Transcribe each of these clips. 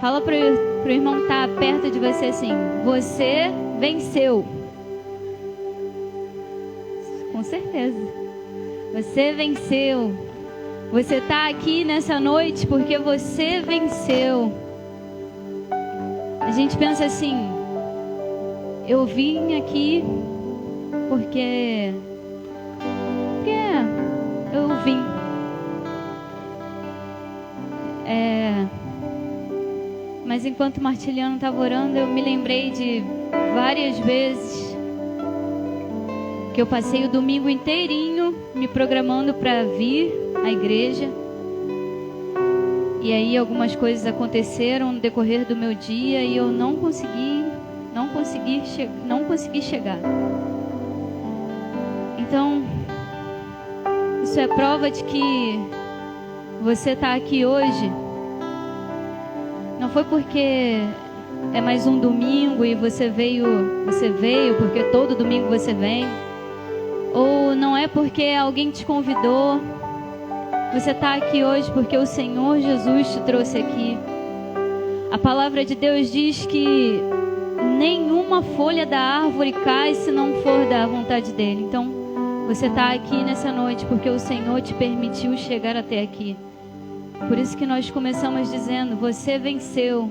Fala pro irmão que está perto de você assim: você venceu. Com certeza. Você venceu. Você está aqui nessa noite porque você venceu. A gente pensa assim: eu vim aqui porque eu vim. Mas enquanto o Martiliano estava orando, eu me lembrei de várias vezes que eu passei o domingo inteirinho me programando para vir à igreja. E aí algumas coisas aconteceram no decorrer do meu dia e eu não consegui chegar. Então, isso é prova de que você está aqui hoje. Não foi porque é mais um domingo e você veio porque todo domingo você vem. Ou não é porque alguém te convidou. Você está aqui hoje porque o Senhor Jesus te trouxe aqui. A palavra de Deus diz que nenhuma folha da árvore cai se não for da vontade dele. Então, você está aqui nessa noite porque o Senhor te permitiu chegar até aqui. Por isso que nós começamos dizendo: você venceu.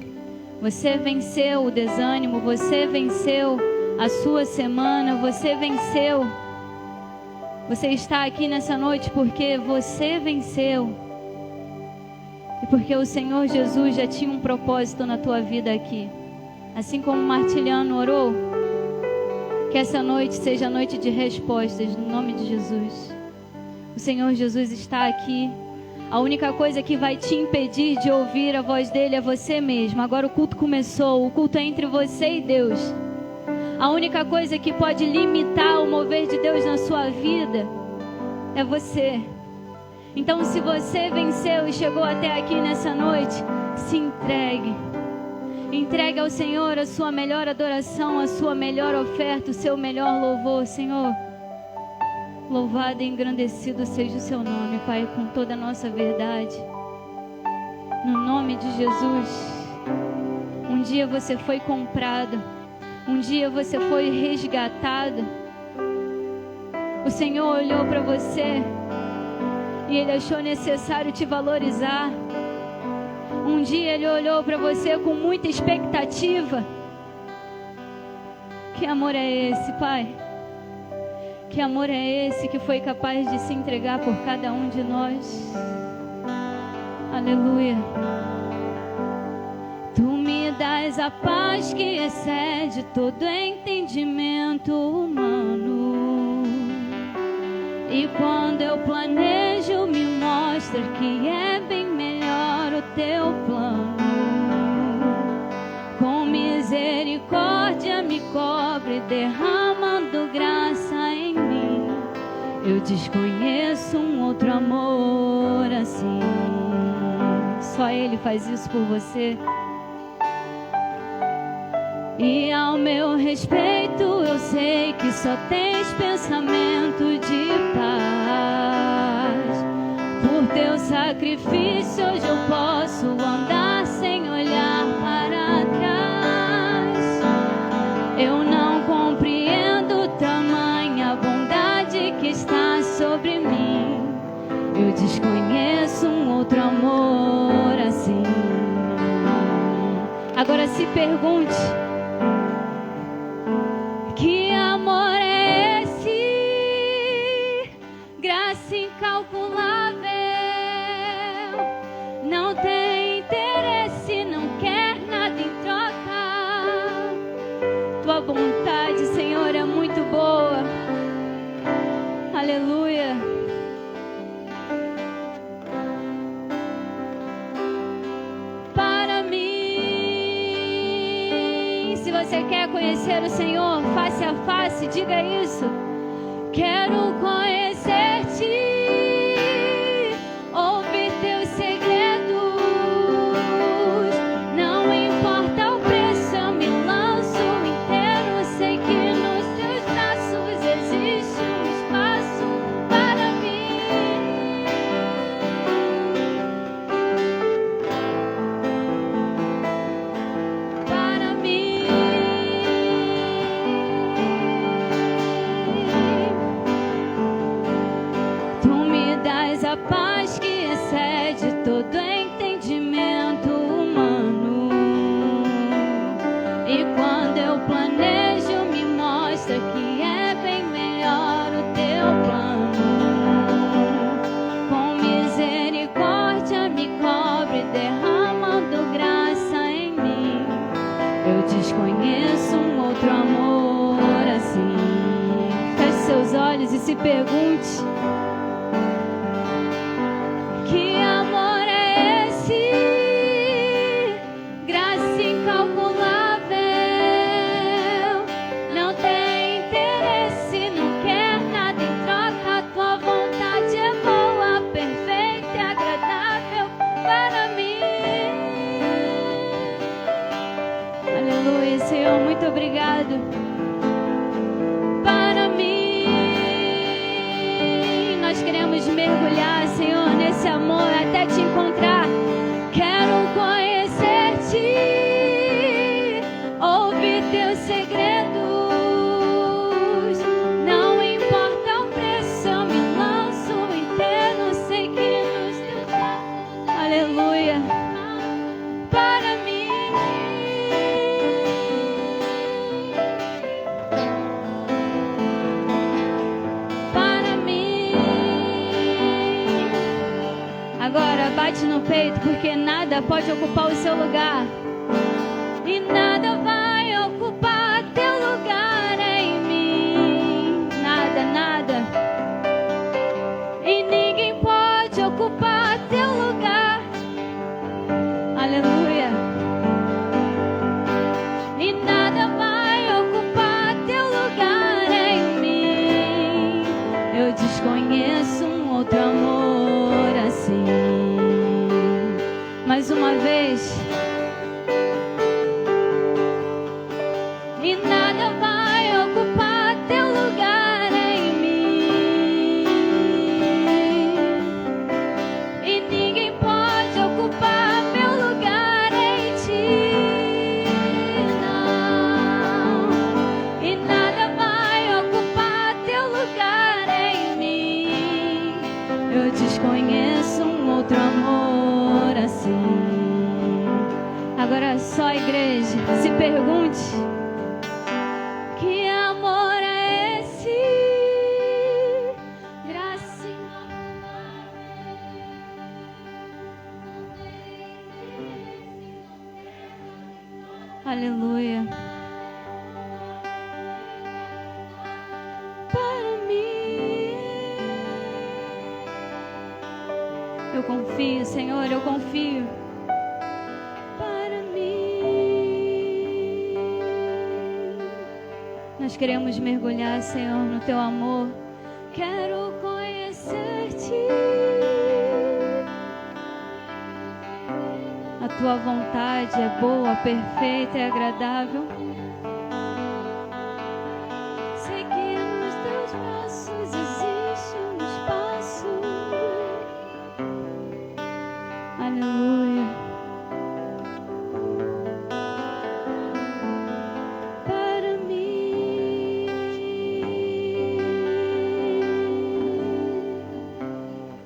Você venceu o desânimo, você venceu a sua semana, você venceu. Você está aqui nessa noite porque você venceu. E porque o Senhor Jesus já tinha um propósito na tua vida aqui. Assim como o Martiliano orou, que essa noite seja a noite de respostas, no nome de Jesus. O Senhor Jesus está aqui. A única coisa que vai te impedir de ouvir a voz dele é você mesmo. Agora o culto começou, o culto é entre você e Deus. A única coisa que pode limitar o mover de Deus na sua vida é você. Então, se você venceu e chegou até aqui nessa noite, se entregue. Entregue ao Senhor a sua melhor adoração, a sua melhor oferta, o seu melhor louvor. Senhor, louvado e engrandecido seja o seu nome, Pai, com toda a nossa verdade. No nome de Jesus. Um dia você foi comprado. Um dia você foi resgatado. O Senhor olhou para você e Ele achou necessário te valorizar. Um dia Ele olhou para você com muita expectativa. Que amor é esse, Pai? Que amor é esse que foi capaz de se entregar por cada um de nós? Aleluia. Tu me dás a paz que excede todo entendimento humano. E quando eu planejo, me mostra que é bem melhor o teu plano. Com misericórdia me cobre, derramando graça em mim. Eu desconheço um outro amor assim. Só Ele faz isso por você. E ao meu respeito eu sei que só tens pensamento de paz. Por teu sacrifício hoje eu posso andar sem olhar para trás. Eu não compreendo tamanha bondade que está sobre mim. Eu desconheço um outro amor assim. Agora se pergunte: que amor é esse? Graça incalculável. Não tem interesse, não quer nada em troca. Tua vontade, Senhor, é muito boa. Aleluia. Para mim, se você quer conhecer o Senhor face a face, diga isso. Quero conhecer-te, ouvir teus segredos. Não importa o preço, eu me lanço inteiro. Sei que nos teus braços existe um espaço para mim. desconheço um outro amor assim. Feche seus olhos e se pergunte: que amor é esse? Graça incalculável, não tem interesse, não quer nada em troca. A tua vontade é boa, perfeita e agradável para mim. Aleluia, Senhor, muito obrigado. Para mim, nós queremos mergulhar, Senhor, nesse amor até te encontrar. Quero conhecer-te, ouvir teus segredos. Não importa o preço, eu me lanço inteiro, sei que nos teus braços. Aleluia. Para mim. Agora bate no peito, porque nada pode ocupar o seu lugar. E nada vai ocupar teu lugar em mim. Nada, nada. E ninguém pode ocupar teu lugar. Aleluia. E nada vai ocupar teu lugar em mim. Eu desconheço um outro amor assim. Mais uma vez. E nada vai ocupar teu lugar em mim. E ninguém pode ocupar meu lugar em ti. Não. E nada vai ocupar teu lugar em mim. Eu desconheço um outro amor assim. Agora só a igreja se pergunte: que amor é esse? Graça incalculável. Aleluia. Para mim, eu confio, Senhor, eu confio. Nós queremos mergulhar, Senhor, no teu amor. Quero conhecer-te. A tua vontade é boa, perfeita e agradável. Sei que nos teus braços existe um espaço. Aleluia.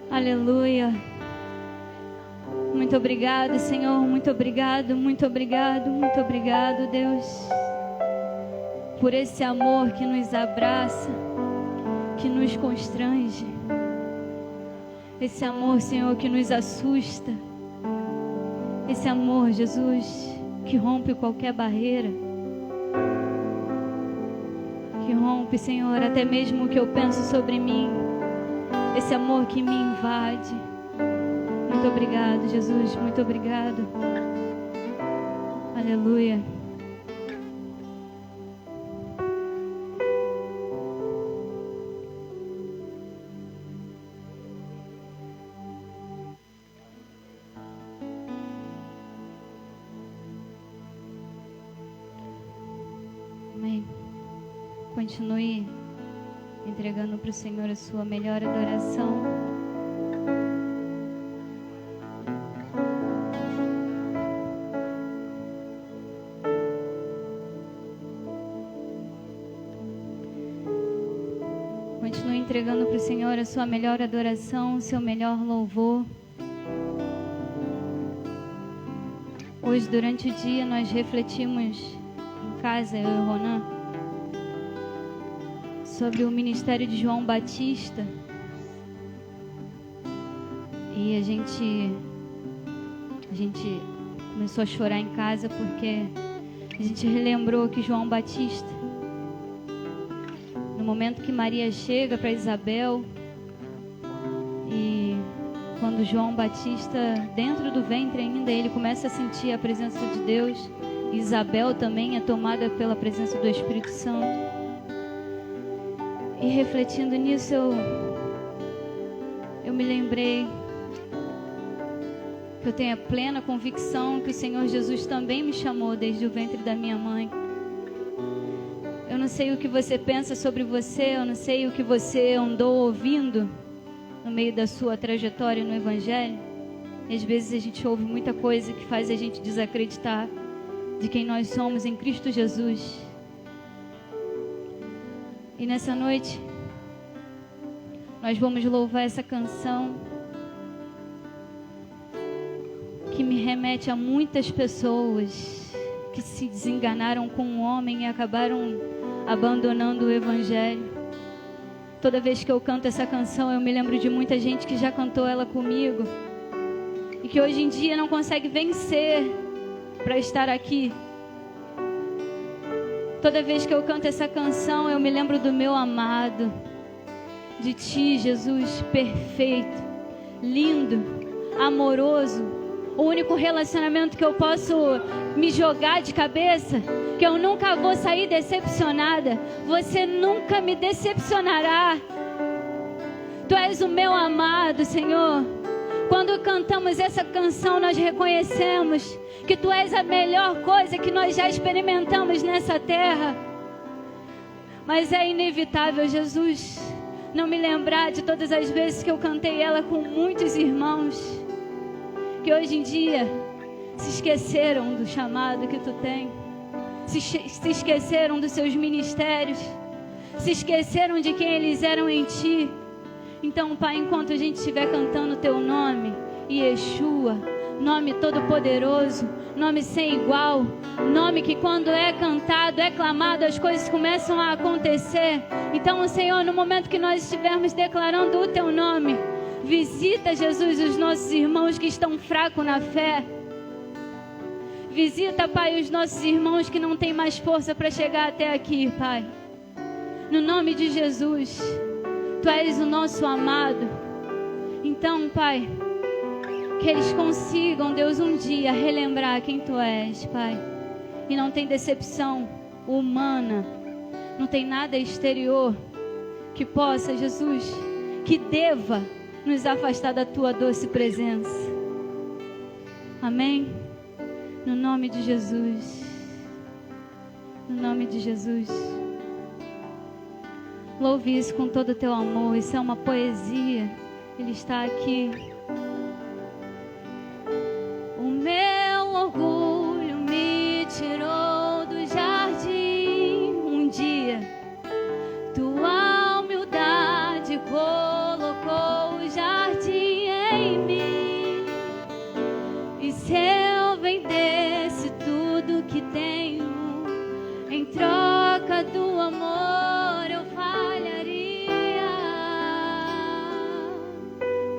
Aleluia. Muito obrigado, Senhor. Muito obrigado, muito obrigado, muito obrigado, Deus, por esse amor que nos abraça, que nos constrange. Esse amor, Senhor, que nos assusta. Esse amor, Jesus, que rompe qualquer barreira. Que rompe, Senhor, até mesmo o que eu penso sobre mim. Esse amor que me invade. Muito obrigado, Jesus. Muito obrigado. Aleluia. Amém. Continue entregando para o Senhor a sua melhor adoração. Continue entregando para o Senhor a sua melhor adoração, o seu melhor louvor. Hoje, durante o dia, nós refletimos em casa, eu e o Ronan, sobre o ministério de João Batista. E a gente começou a chorar em casa porque A gente relembrou que João Batista, no momento que Maria chega para Isabel, e quando João Batista, dentro do ventre ainda, ele começa a sentir a presença de Deus. Isabel também é tomada pela presença do Espírito Santo. E refletindo nisso, eu me lembrei que eu tenho a plena convicção que o Senhor Jesus também me chamou desde o ventre da minha mãe. Eu não sei o que você pensa sobre você, eu não sei o que você andou ouvindo no meio da sua trajetória no Evangelho. E às vezes a gente ouve muita coisa que faz a gente desacreditar de quem nós somos em Cristo Jesus. E nessa noite nós vamos louvar essa canção que me remete a muitas pessoas que se desenganaram com um homem e acabaram abandonando o Evangelho. Toda vez que eu canto essa canção, eu me lembro de muita gente que já cantou ela comigo e que hoje em dia não consegue vencer para estar aqui. Toda vez que eu canto essa canção, eu me lembro do meu amado, de Ti, Jesus, perfeito, lindo, amoroso, o único relacionamento que eu posso me jogar de cabeça, que eu nunca vou sair decepcionada. Você nunca me decepcionará. Tu és o meu amado, Senhor. Quando cantamos essa canção, nós reconhecemos que Tu és a melhor coisa que nós já experimentamos nessa terra. Mas é inevitável, Jesus, não me lembrar de todas as vezes que eu cantei ela com muitos irmãos que hoje em dia se esqueceram do chamado que Tu tem, se esqueceram dos seus ministérios, se esqueceram de quem eles eram em Ti. Então, Pai, enquanto a gente estiver cantando o Teu nome, Yeshua, nome todo-poderoso, nome sem igual, nome que quando é cantado, é clamado, as coisas começam a acontecer. Então, Senhor, no momento que nós estivermos declarando o Teu nome, visita, Jesus, os nossos irmãos que estão fracos na fé. Visita, Pai, os nossos irmãos que não têm mais força para chegar até aqui, Pai. No nome de Jesus, Tu és o nosso amado. Então, Pai, que eles consigam, Deus, um dia relembrar quem Tu és, Pai. E não tem decepção humana, não tem nada exterior que possa, Jesus, que deva nos afastar da Tua doce presença. Amém? No nome de Jesus. No nome de Jesus. Louve isso com todo o teu amor. Isso é uma poesia. Ele está aqui. O meu orgulho me tirou do jardim. Um dia, Tua humildade colocou o jardim em mim. E se eu vendesse tudo que tenho em troca do amor, eu falharia,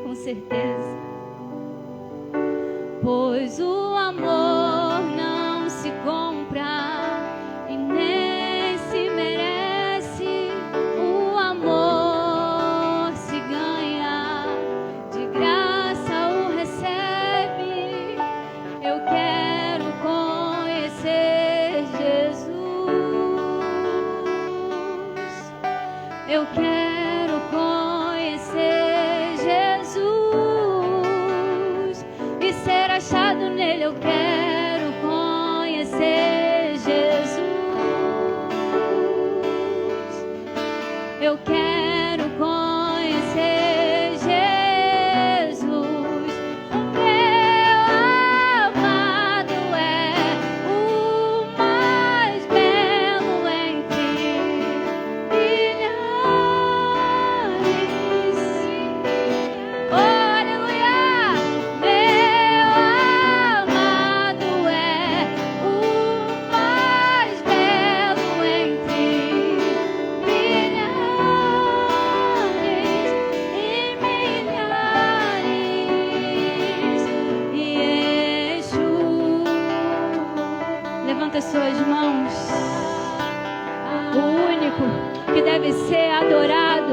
com certeza. Pois o amor não se compra e nem se merece. O amor se ganha, de graça o recebe. Eu quero conhecer Jesus. Eu quero conhecer Jesus e ser achado nele. Eu quero conhecer Jesus. Eu quero conhecer Jesus. O meu amado é o mais belo entre milhões. Levanta suas mãos. O único que deve ser adorado,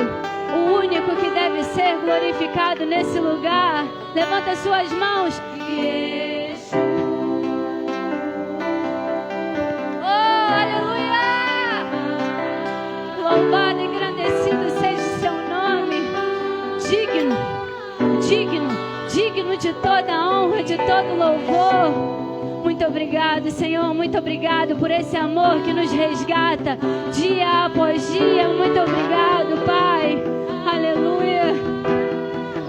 o único que deve ser glorificado nesse lugar. Levanta suas mãos. Oh, aleluia! Louvado e engrandecido seja o seu nome. Digno, digno, digno de toda a honra, de todo louvor. Muito obrigado, Senhor, muito obrigado por esse amor que nos resgata dia após dia. Muito obrigado, Pai. Aleluia.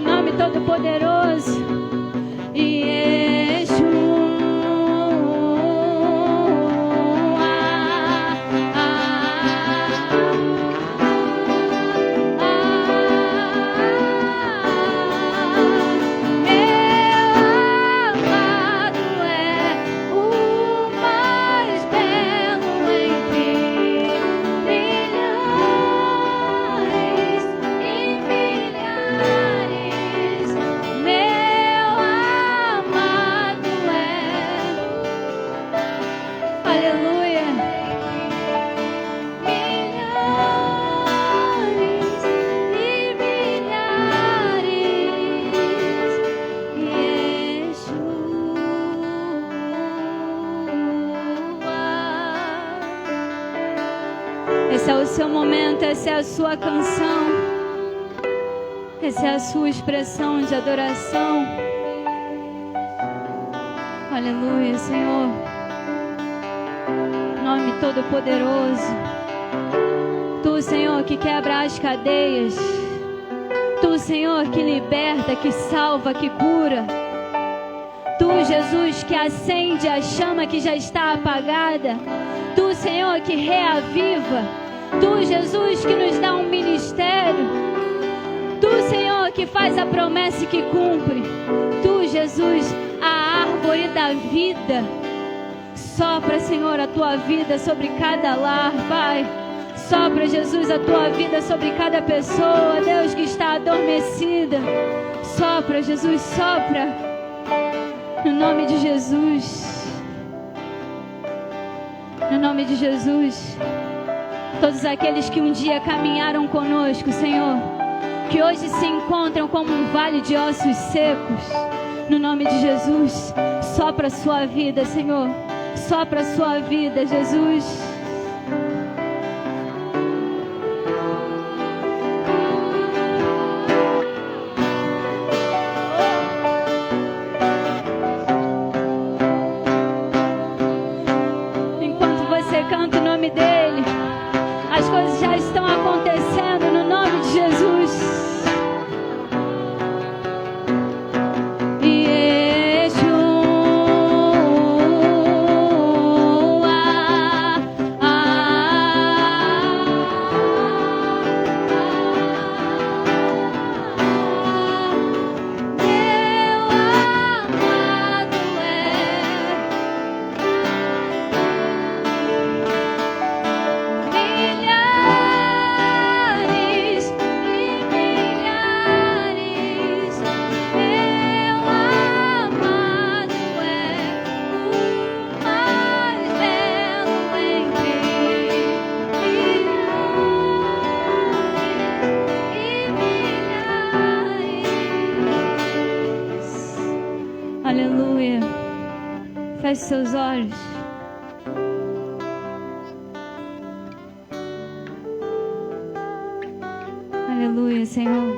Nome todo-poderoso. Esse é o seu momento, essa é a sua canção, essa é a sua expressão de adoração. Aleluia, Senhor. Nome todo-poderoso. Tu, Senhor, que quebra as cadeias. Tu, Senhor, que liberta, que salva, que cura. Tu, Jesus, que acende a chama que já está apagada. Tu, Senhor, que reaviva. Tu, Jesus, que nos dá um ministério. Tu, Senhor, que faz a promessa e que cumpre. Tu, Jesus, a árvore da vida. Sopra, Senhor, a tua vida sobre cada lar, Pai. Sopra, Jesus, a tua vida sobre cada pessoa, Deus, que está adormecida. Sopra, Jesus, sopra. No nome de Jesus. No nome de Jesus. Todos aqueles que um dia caminharam conosco, Senhor, que hoje se encontram como um vale de ossos secos. No nome de Jesus. Sopra a sua vida, Senhor. Sopra a sua vida, Jesus. Feche seus olhos. Aleluia, Senhor.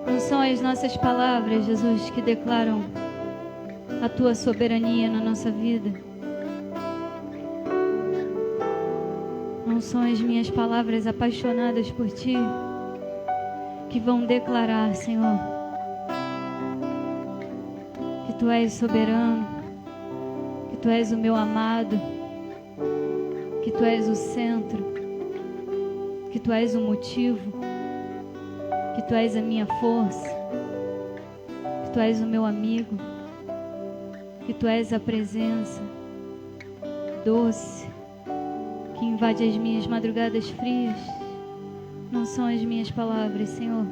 Não são as nossas palavras, Jesus, que declaram a tua soberania na nossa vida. Não são as minhas palavras apaixonadas por ti que vão declarar, Senhor, Tu és soberano, que Tu és o meu amado, que Tu és o centro, que Tu és o motivo, que Tu és a minha força, que Tu és o meu amigo, que Tu és a presença doce, que invade as minhas madrugadas frias. Não são as minhas palavras, Senhor,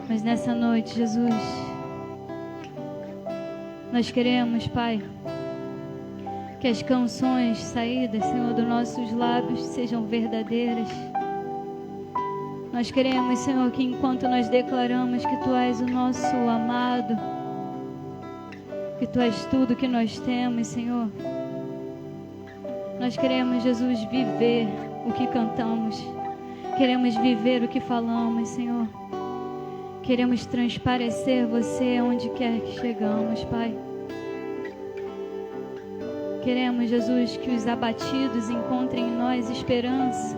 mas nessa noite, Jesus, Nós queremos, Pai, que as canções saídas, Senhor, dos nossos lábios sejam verdadeiras. Nós queremos, Senhor, que enquanto nós declaramos que Tu és o nosso amado, que Tu és tudo que nós temos, Senhor, nós queremos, Jesus, viver o que cantamos. Queremos viver o que falamos, Senhor. Queremos transparecer Você onde quer que chegamos, Pai. Queremos, Jesus, que os abatidos encontrem em nós esperança.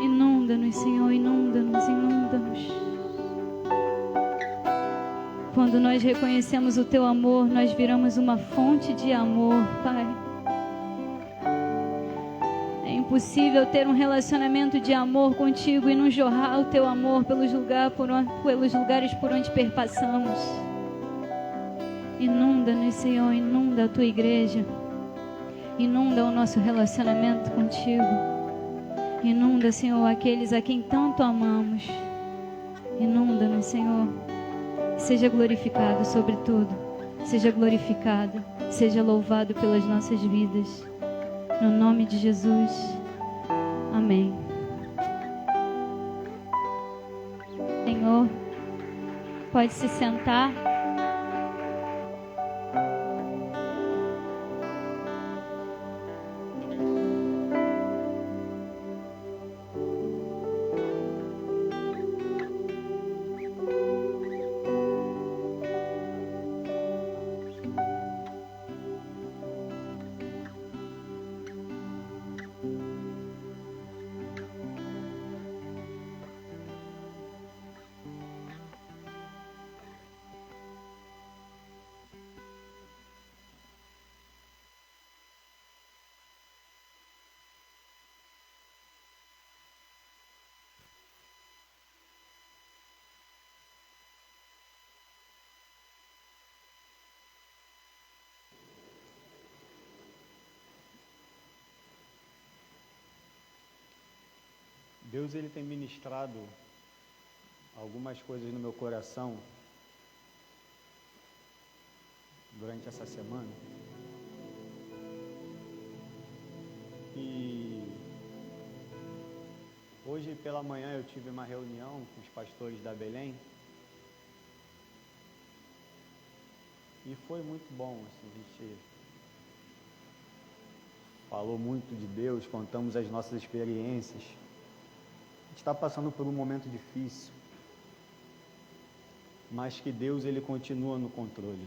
Inunda-nos, Senhor, inunda-nos, inunda-nos. Quando nós reconhecemos o Teu amor, nós viramos uma fonte de amor, Pai. É impossível ter um relacionamento de amor contigo e não jorrar o Teu amor pelos lugares por onde perpassamos. Inunda-nos, Senhor, inunda a Tua igreja. Inunda o nosso relacionamento contigo. Inunda, Senhor, aqueles a quem tanto amamos. Inunda-nos, Senhor. Seja glorificado sobre tudo. Seja glorificado. Seja louvado pelas nossas vidas. No nome de Jesus. Amém. Senhor, pode se sentar. Deus, Ele tem ministrado algumas coisas no meu coração durante essa semana. E hoje pela manhã eu tive uma reunião com os pastores da Belém. E foi muito bom, assim, a gente falou muito de Deus, contamos as nossas experiências. A gente está passando por um momento difícil, mas que Deus, Ele continua no controle.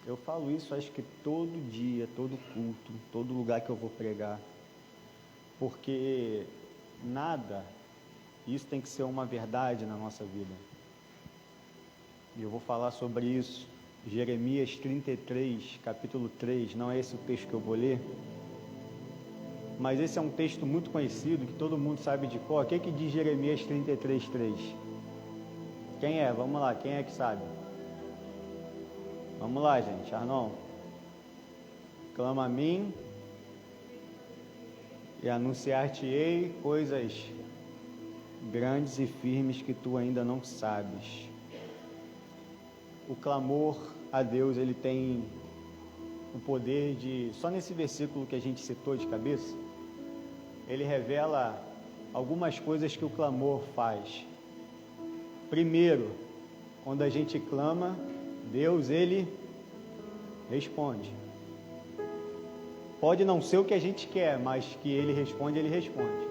Eu falo isso, acho que todo dia, todo culto, todo lugar que eu vou pregar, porque nada, isso tem que ser uma verdade na nossa vida. E eu vou falar sobre isso, Jeremias 33, capítulo 3, não é esse o texto que eu vou ler, mas esse é um texto muito conhecido, que todo mundo sabe de cor. O que diz Jeremias 33, 3? Quem é? Vamos lá, quem é que sabe? Vamos lá, gente, Arnon. Clama a mim e anunciar-te-ei coisas grandes e firmes que tu ainda não sabes. O clamor a Deus, ele tem o poder de, só nesse versículo que a gente citou de cabeça, ele revela algumas coisas que o clamor faz. Primeiro, quando a gente clama, Deus, Ele responde. Pode não ser o que a gente quer, mas que Ele responde, Ele responde.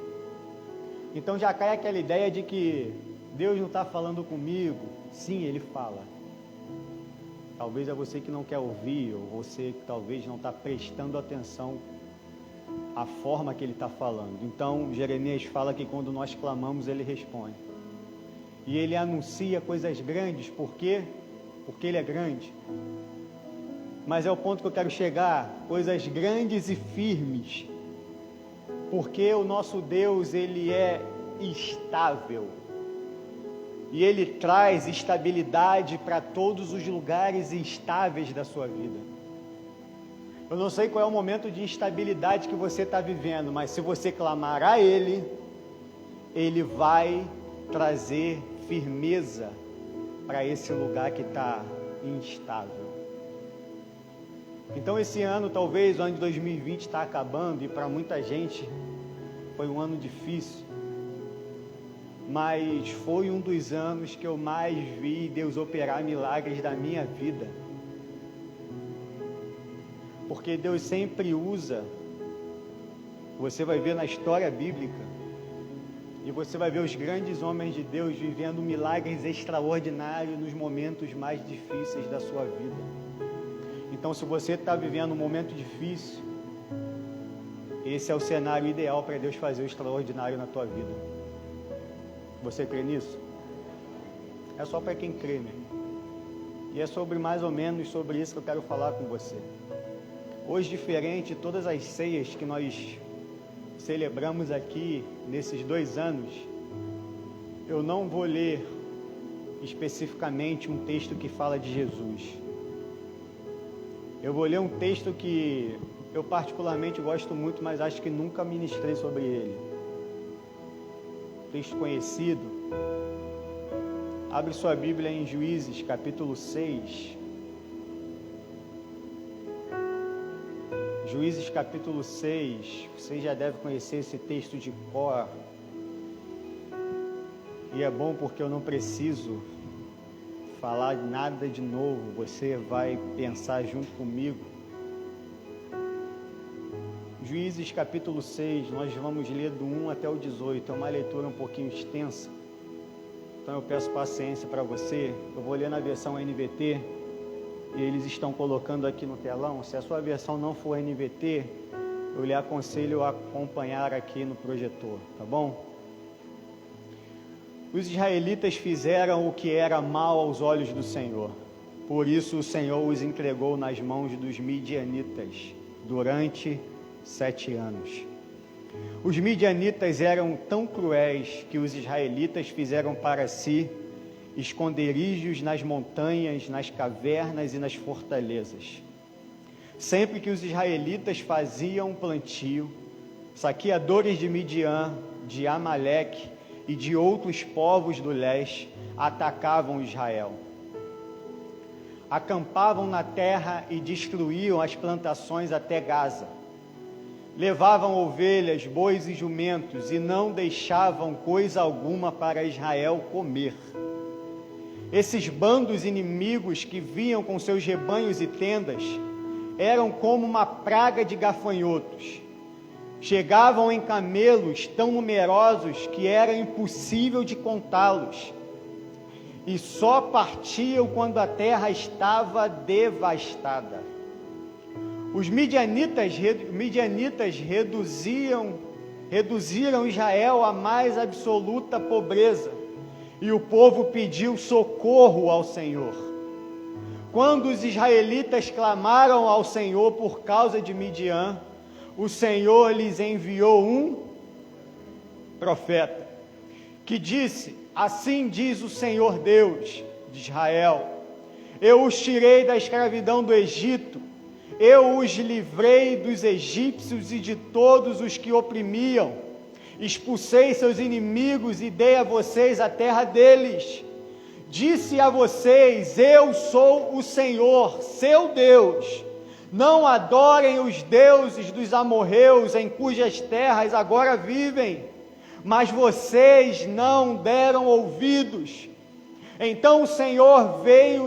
Então já cai aquela ideia de que Deus não está falando comigo. Sim, Ele fala. Talvez é você que não quer ouvir, ou você que talvez não está prestando atenção à forma que Ele está falando. Então Jeremias fala que quando nós clamamos, Ele responde. E Ele anuncia coisas grandes. Por quê? Porque Ele é grande. Mas é o ponto que eu quero chegar, coisas grandes e firmes. Porque o nosso Deus, Ele é estável. E Ele traz estabilidade para todos os lugares instáveis da sua vida. Eu não sei qual é o momento de instabilidade que você está vivendo, mas se você clamar a Ele, Ele vai trazer firmeza para esse lugar que está instável. Então esse ano, talvez o ano de 2020 está acabando, e para muita gente foi um ano difícil, mas foi um dos anos que eu mais vi Deus operar milagres da minha vida. Porque Deus sempre usa, você vai ver na história bíblica, e você vai ver os grandes homens de Deus vivendo milagres extraordinários nos momentos mais difíceis da sua vida. Então, se você está vivendo um momento difícil, esse é o cenário ideal para Deus fazer o extraordinário na tua vida. Você crê nisso? É só para quem crê, meu irmão. E é sobre mais ou menos sobre isso que eu quero falar com você. Hoje, diferente de todas as ceias que nós celebramos aqui nesses 2 anos, eu não vou ler especificamente um texto que fala de Jesus. Eu vou ler um texto que eu particularmente gosto muito, mas acho que nunca ministrei sobre ele. Texto conhecido. Abre sua Bíblia em Juízes, capítulo 6. Juízes, capítulo 6. Você já deve conhecer esse texto de cor. E é bom porque eu não preciso falar nada de novo, você vai pensar junto comigo. Juízes capítulo 6, nós vamos ler do 1 até o 18, é uma leitura um pouquinho extensa, então eu peço paciência para você. Eu vou ler na versão NVT, e eles estão colocando aqui no telão. Se a sua versão não for NVT, eu lhe aconselho a acompanhar aqui no projetor, tá bom? Os israelitas fizeram o que era mal aos olhos do Senhor. Por isso o Senhor os entregou nas mãos dos midianitas durante 7 anos. Os midianitas eram tão cruéis que os israelitas fizeram para si esconderijos nas montanhas, nas cavernas e nas fortalezas. Sempre que os israelitas faziam plantio, saqueadores de Midian, de Amaleque e de outros povos do leste atacavam Israel. Acampavam na terra e destruíam as plantações até Gaza. Levavam ovelhas, bois e jumentos e não deixavam coisa alguma para Israel comer. Esses bandos inimigos que vinham com seus rebanhos e tendas eram como uma praga de gafanhotos. Chegavam em camelos tão numerosos que era impossível de contá-los, e só partiam quando a terra estava devastada. Os midianitas reduziram Israel à mais absoluta pobreza, e o povo pediu socorro ao Senhor. Quando os israelitas clamaram ao Senhor por causa de Midian, o Senhor lhes enviou um profeta, que disse: assim diz o Senhor Deus de Israel, eu os tirei da escravidão do Egito, eu os livrei dos egípcios e de todos os que oprimiam, expulsei seus inimigos e dei a vocês a terra deles. Disse a vocês: eu sou o Senhor, seu Deus. Não adorem os deuses dos amorreus em cujas terras agora vivem. Mas vocês não deram ouvidos. Então o Senhor veio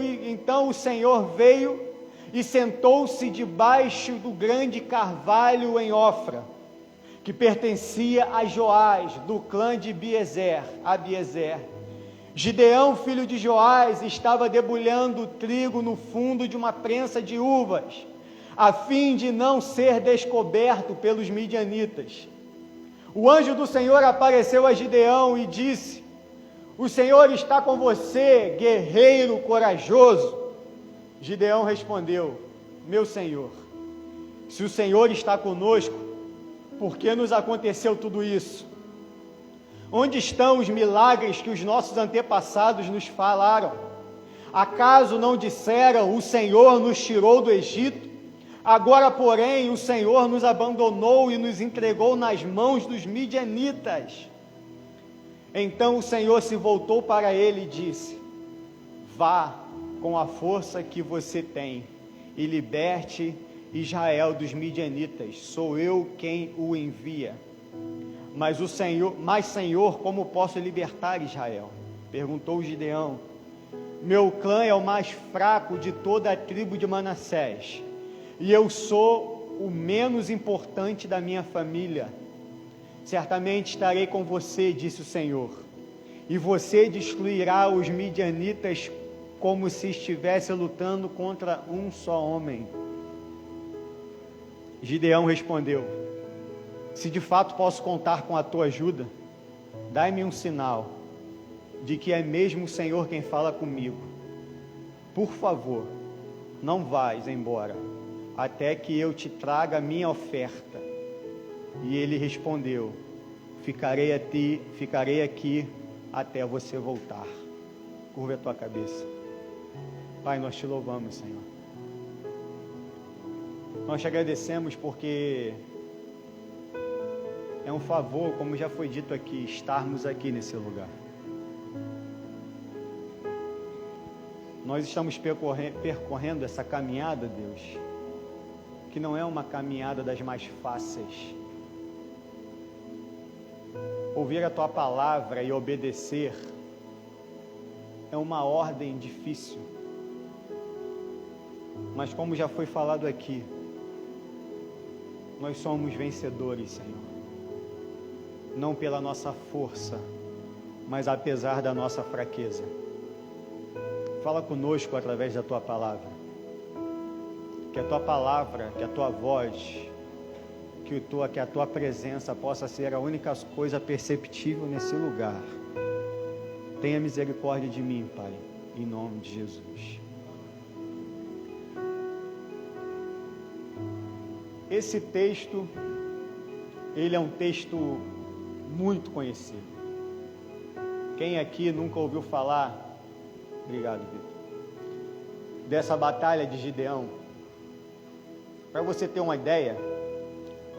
e sentou-se debaixo do grande carvalho em Ofra, que pertencia a Joás, do clã de Abiezer. Gideão, filho de Joás, estava debulhando trigo no fundo de uma prensa de uvas, a fim de não ser descoberto pelos midianitas. O anjo do Senhor apareceu a Gideão e disse: o Senhor está com você, guerreiro corajoso. Gideão respondeu: meu Senhor, se o Senhor está conosco, por que nos aconteceu tudo isso? Onde estão os milagres que os nossos antepassados nos falaram? Acaso não disseram: o Senhor nos tirou do Egito? Agora, porém, o Senhor nos abandonou e nos entregou nas mãos dos midianitas. Então o Senhor se voltou para ele e disse: vá com a força que você tem e liberte Israel dos midianitas. Sou eu quem o envia. Mas Senhor, como posso libertar Israel? Perguntou Gideão. Meu clã é o mais fraco de toda a tribo de Manassés, e eu sou o menos importante da minha família. Certamente estarei com você, disse o Senhor, e você destruirá os midianitas como se estivesse lutando contra um só homem. Gideão respondeu: se de fato posso contar com a tua ajuda, dai-me um sinal de que é mesmo o Senhor quem fala comigo. Por favor, não vás embora, até que eu te traga a minha oferta. E ele respondeu: ficarei aqui até você voltar. Curva a tua cabeça. Pai, nós te louvamos, Senhor. Nós te agradecemos porque é um favor, como já foi dito aqui, estarmos aqui nesse lugar. Nós estamos percorrendo essa caminhada, Deus, que não é uma caminhada das mais fáceis. Ouvir a tua palavra e obedecer é uma ordem difícil. Mas como já foi falado aqui, nós somos vencedores, Senhor. Não pela nossa força, mas apesar da nossa fraqueza. Fala conosco através da tua palavra. Que a tua palavra, que a tua voz, que a tua presença possa ser a única coisa perceptível nesse lugar. Tenha misericórdia de mim, Pai, em nome de Jesus. Esse texto, ele é um texto muito conhecido. Quem aqui nunca ouviu falar, obrigado, Vitor, dessa batalha de Gideão? Para você ter uma ideia,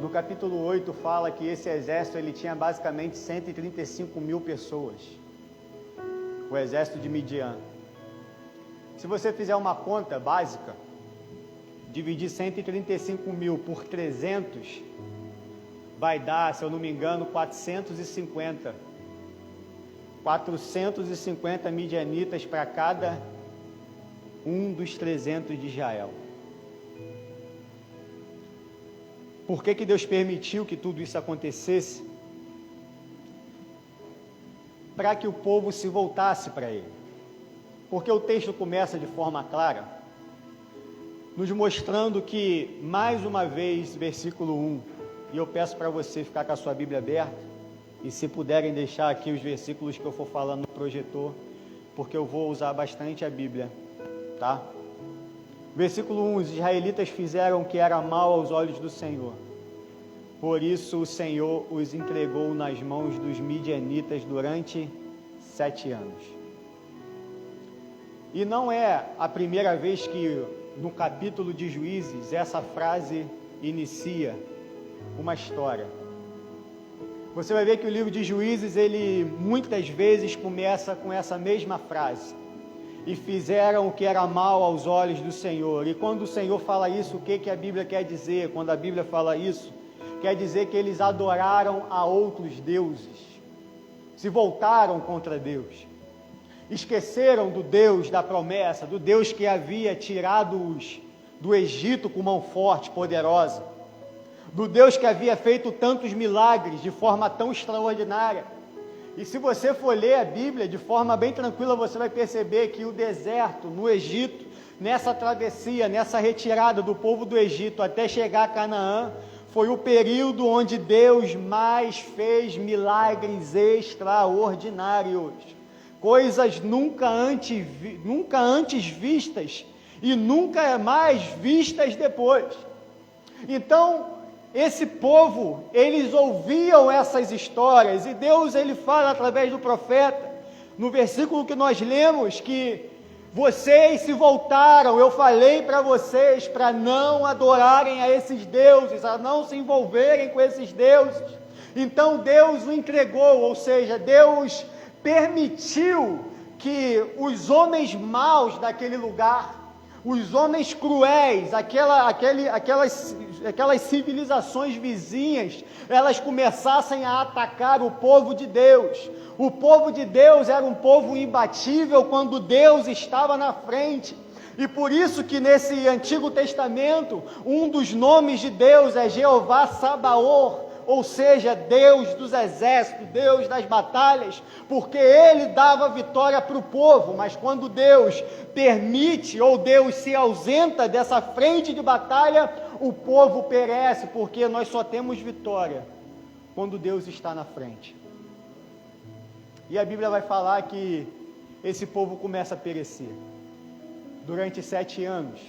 no capítulo 8 fala que esse exército ele tinha basicamente 135 mil pessoas, o exército de Midian. Se você fizer uma conta básica, dividir 135 mil por 300, vai dar, se eu não me engano, 450 midianitas para cada um dos 300 de Israel. Por que Deus permitiu que tudo isso acontecesse? Para que o povo se voltasse para Ele. Porque o texto começa de forma clara, nos mostrando que, mais uma vez, versículo 1, e eu peço para você ficar com a sua Bíblia aberta, e se puderem deixar aqui os versículos que eu for falando no projetor, porque eu vou usar bastante a Bíblia, tá? Versículo 1, os israelitas fizeram o que era mal aos olhos do Senhor. Por isso o Senhor os entregou nas mãos dos midianitas durante 7 anos. E não é a primeira vez que no capítulo de Juízes essa frase inicia uma história. Você vai ver que o livro de Juízes, ele muitas vezes começa com essa mesma frase. E fizeram o que era mal aos olhos do Senhor. E quando o Senhor fala isso, o que a Bíblia quer dizer? Quando a Bíblia fala isso, quer dizer que eles adoraram a outros deuses. Se voltaram contra Deus. Esqueceram do Deus da promessa, do Deus que havia tirado-os do Egito com mão forte, poderosa. Do Deus que havia feito tantos milagres de forma tão extraordinária. E se você for ler a Bíblia de forma bem tranquila, você vai perceber que o deserto no Egito, nessa travessia, nessa retirada do povo do Egito até chegar a Canaã, foi o período onde Deus mais fez milagres extraordinários. Coisas nunca antes vistas e nunca mais vistas depois. Então, esse povo, eles ouviam essas histórias, e Deus, ele fala através do profeta, no versículo que nós lemos, que vocês se voltaram, eu falei para vocês, para não adorarem a esses deuses, a não se envolverem com esses deuses. Então Deus o entregou, ou seja, Deus permitiu que os homens maus daquele lugar, os homens cruéis, aquelas civilizações vizinhas, elas começassem a atacar o povo de Deus. O povo de Deus era um povo imbatível quando Deus estava na frente. E por isso que nesse Antigo Testamento, um dos nomes de Deus é Jeová Sabaoth, ou seja, Deus dos exércitos, Deus das batalhas, porque Ele dava vitória para o povo, mas quando Deus permite ou Deus se ausenta dessa frente de batalha, o povo perece, porque nós só temos vitória quando Deus está na frente. E a Bíblia vai falar que esse povo começa a perecer durante 7 anos.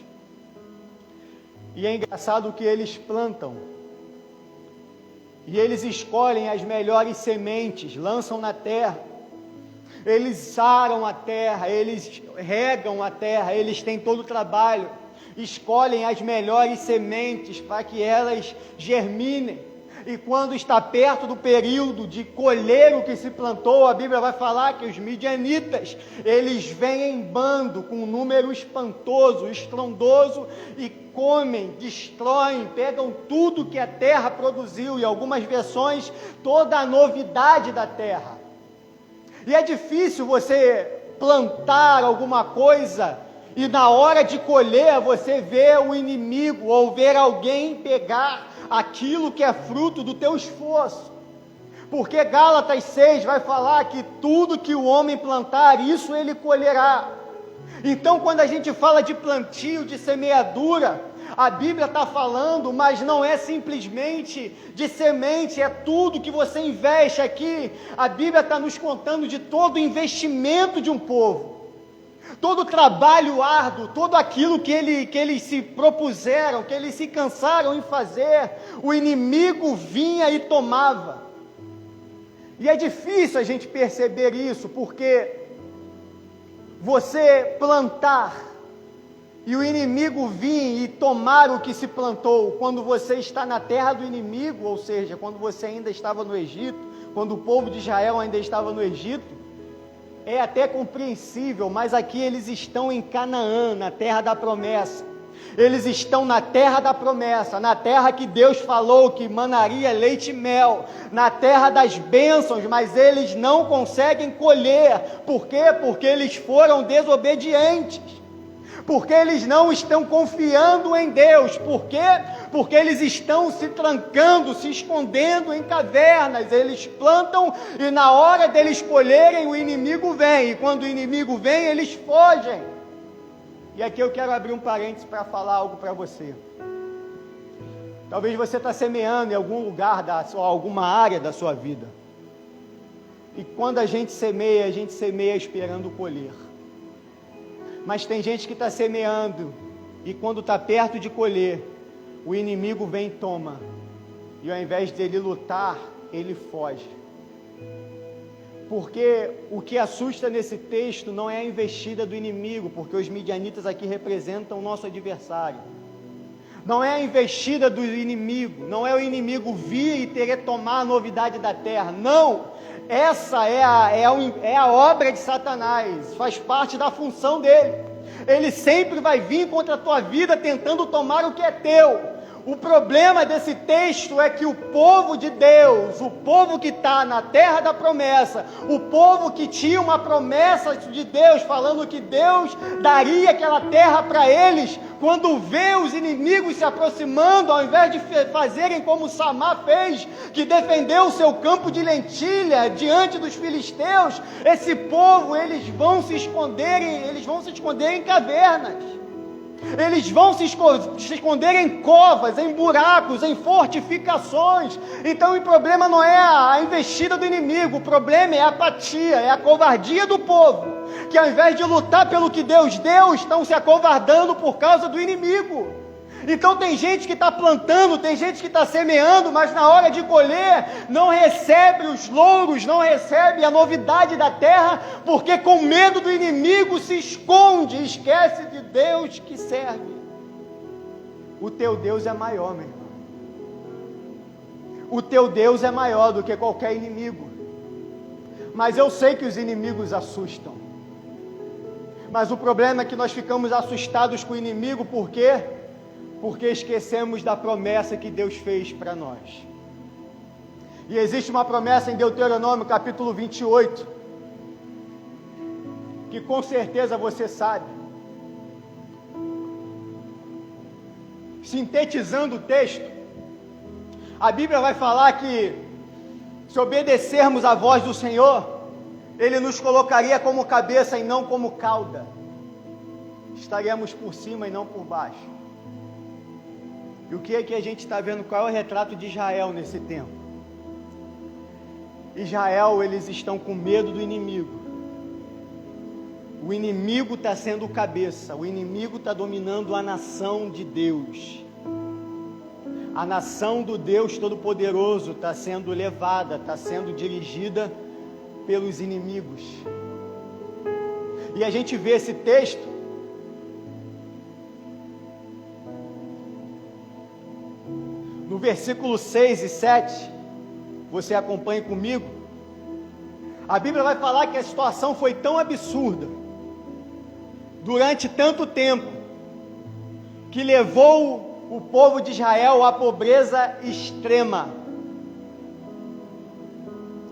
E é engraçado que eles plantam, e eles escolhem as melhores sementes, lançam na terra, eles saram a terra, eles regam a terra, eles têm todo o trabalho, escolhem as melhores sementes para que elas germinem. E quando está perto do período de colher o que se plantou, a Bíblia vai falar que os midianitas, eles vêm em bando com um número espantoso, estrondoso, e comem, destroem, pegam tudo que a terra produziu, e algumas versões, toda a novidade da terra. E é difícil você plantar alguma coisa e na hora de colher você vê o inimigo ou ver alguém pegar aquilo que é fruto do teu esforço. Porque Gálatas 6 vai falar que tudo que o homem plantar, isso ele colherá. Então quando a gente fala de plantio, de semeadura, a Bíblia está falando, mas não é simplesmente de semente, é tudo que você investe aqui. A Bíblia está nos contando de todo o investimento de um povo, todo o trabalho árduo, tudo aquilo que eles se propuseram, que eles se cansaram em fazer, o inimigo vinha e tomava. E é difícil a gente perceber isso, porque você plantar e o inimigo vir e tomar o que se plantou, quando você está na terra do inimigo, ou seja, quando você ainda estava no Egito, quando o povo de Israel ainda estava no Egito, é até compreensível, mas aqui eles estão em Canaã, na terra da promessa. Eles estão na terra da promessa, na terra que Deus falou que manaria leite e mel, na terra das bênçãos, mas eles não conseguem colher. Por quê? Porque eles foram desobedientes. Porque eles não estão confiando em Deus. Por quê? Porque eles estão se trancando, se escondendo em cavernas. Eles plantam e na hora deles colherem o inimigo vem. E quando o inimigo vem, eles fogem. E aqui eu quero abrir um parênteses para falar algo para você. Talvez você está semeando em algum lugar, alguma área da sua vida. E quando a gente semeia esperando colher. Mas tem gente que está semeando e quando está perto de colher, o inimigo vem e toma. E ao invés dele lutar, ele foge. Porque o que assusta nesse texto não é a investida do inimigo, porque os midianitas aqui representam o nosso adversário. Não é a investida do inimigo, não é o inimigo vir e querer tomar a novidade da terra. Não! Essa é a obra de Satanás, faz parte da função dele. Ele sempre vai vir contra a tua vida tentando tomar o que é teu. O problema desse texto é que o povo de Deus, o povo que está na terra da promessa, o povo que tinha uma promessa de Deus, falando que Deus daria aquela terra para eles, quando vê os inimigos se aproximando, ao invés de fazerem como Samar fez, que defendeu o seu campo de lentilha diante dos filisteus, esse povo, eles vão se esconder em cavernas. Eles vão se esconder em covas, em buracos, em fortificações. Então o problema não é a investida do inimigo, o problema é a apatia, é a covardia do povo, que ao invés de lutar pelo que Deus deu, estão se acovardando por causa do inimigo. Então tem gente que está plantando, tem gente que está semeando, mas na hora de colher não recebe os louros, não recebe a novidade da terra, porque com medo do inimigo se esconde, esquece de Deus que serve. O teu Deus é maior, meu irmão. O teu Deus é maior do que qualquer inimigo. Mas eu sei que os inimigos assustam. Mas o problema é que nós ficamos assustados com o inimigo, por quê? Porque esquecemos da promessa que Deus fez para nós. E existe uma promessa em Deuteronômio, capítulo 28, que com certeza você sabe. Sintetizando o texto, a Bíblia vai falar que, se obedecermos à voz do Senhor, Ele nos colocaria como cabeça e não como cauda. Estaremos por cima e não por baixo. E o que é que a gente está vendo? Qual é o retrato de Israel nesse tempo? Israel, eles estão com medo do inimigo. O inimigo está sendo o cabeça. O inimigo está dominando a nação de Deus. A nação do Deus Todo-Poderoso está sendo levada, está sendo dirigida pelos inimigos. E a gente vê esse texto no versículo 6 e 7, você acompanha comigo. A Bíblia vai falar que a situação foi tão absurda, durante tanto tempo, que levou o povo de Israel à pobreza extrema.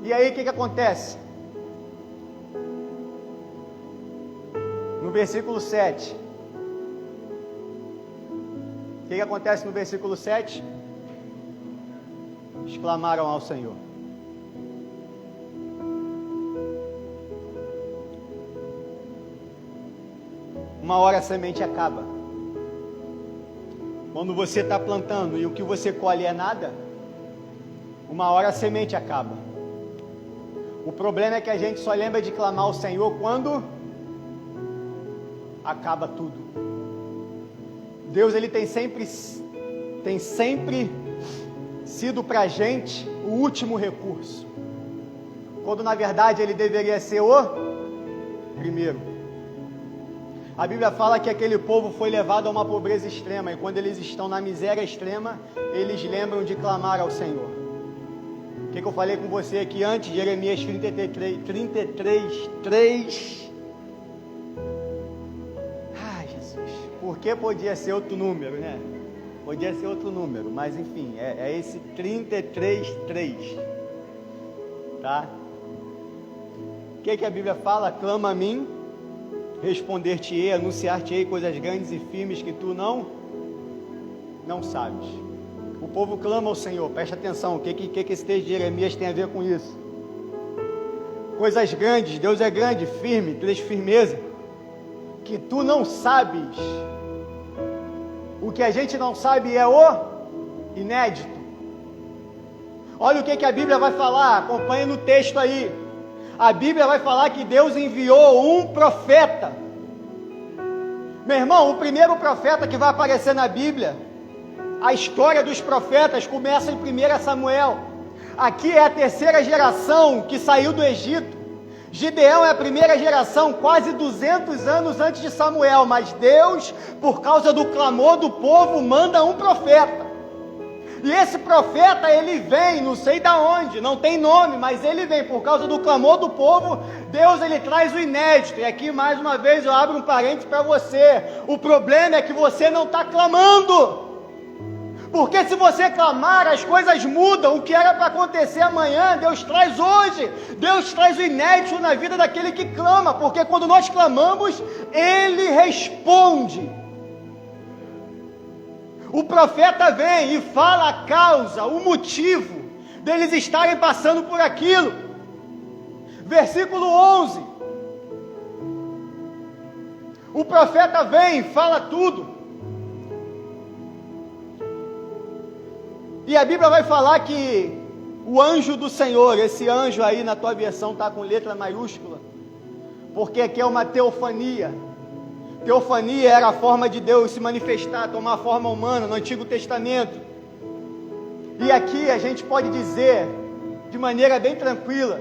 E aí o que acontece? No versículo 7. O que acontece no versículo 7? Exclamaram ao Senhor. Uma hora a semente acaba. Quando você está plantando e o que você colhe é nada, uma hora a semente acaba. O problema é que a gente só lembra de clamar ao Senhor quando acaba tudo. Deus, Ele tem sempre sido para a gente o último recurso, quando na verdade Ele deveria ser o primeiro. A Bíblia fala que aquele povo foi levado a uma pobreza extrema, e quando eles estão na miséria extrema, eles lembram de clamar ao Senhor. O que eu falei com você aqui antes? Jeremias 33:3. Ai, Jesus, porque podia ser outro número, né? Podia ser outro número, mas enfim, é esse 33:3, tá? O que a Bíblia fala? Clama a mim, responder-te-ei, anunciar-te-ei coisas grandes e firmes que tu não sabes. O povo clama ao Senhor, presta atenção, o que esse texto de Jeremias tem a ver com isso? Coisas grandes, Deus é grande, firme, traz firmeza, que tu não sabes. O que a gente não sabe é o inédito. Olha o que a Bíblia vai falar, acompanha no texto aí. A Bíblia vai falar que Deus enviou um profeta. Meu irmão, o primeiro profeta que vai aparecer na Bíblia, a história dos profetas começa em 1 Samuel. Aqui é a terceira geração que saiu do Egito. Gideão é a primeira geração, quase 200 anos antes de Samuel, mas Deus, por causa do clamor do povo, manda um profeta. E esse profeta, ele vem, não sei de onde, não tem nome, mas ele vem por causa do clamor do povo. Deus, ele traz o inédito. E aqui, mais uma vez, eu abro um parênteses para você. O problema é que você não está clamando. Porque se você clamar, as coisas mudam. O que era para acontecer amanhã, Deus traz hoje. Deus traz o inédito na vida daquele que clama. Porque quando nós clamamos, Ele responde. O profeta vem e fala a causa, o motivo deles estarem passando por aquilo. Versículo 11. O profeta vem e fala tudo. E a Bíblia vai falar que o anjo do Senhor, esse anjo aí na tua versão está com letra maiúscula, porque aqui é uma teofania. Teofania era a forma de Deus se manifestar, tomar a forma humana no Antigo Testamento. E aqui a gente pode dizer, de maneira bem tranquila,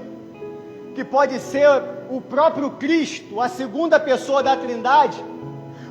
que pode ser o próprio Cristo, a segunda pessoa da Trindade,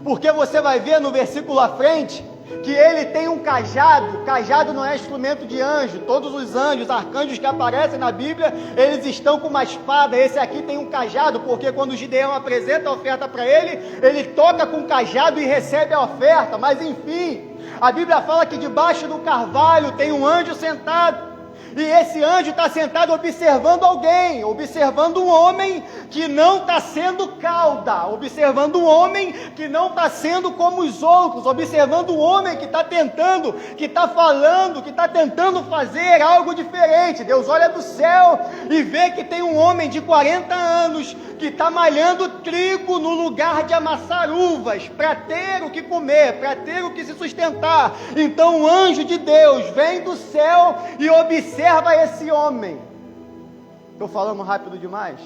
porque você vai ver no versículo à frente, que ele tem um cajado. Cajado não é instrumento de anjo. Todos os anjos, arcanjos que aparecem na Bíblia, eles estão com uma espada. Esse aqui tem um cajado, porque quando Gideão apresenta a oferta para ele toca com o cajado e recebe a oferta. Mas enfim, a Bíblia fala que debaixo do carvalho tem um anjo sentado. E esse anjo está sentado observando alguém, observando um homem que não está sendo cauda, observando um homem que não está sendo como os outros, observando um homem que está tentando, que está falando, que está tentando fazer algo diferente. Deus olha do céu e vê que tem um homem de 40 anos que está malhando trigo no lugar de amassar uvas, para ter o que comer, para ter o que se sustentar. Então o anjo de Deus vem do céu e observa esse homem. Estou falando rápido demais?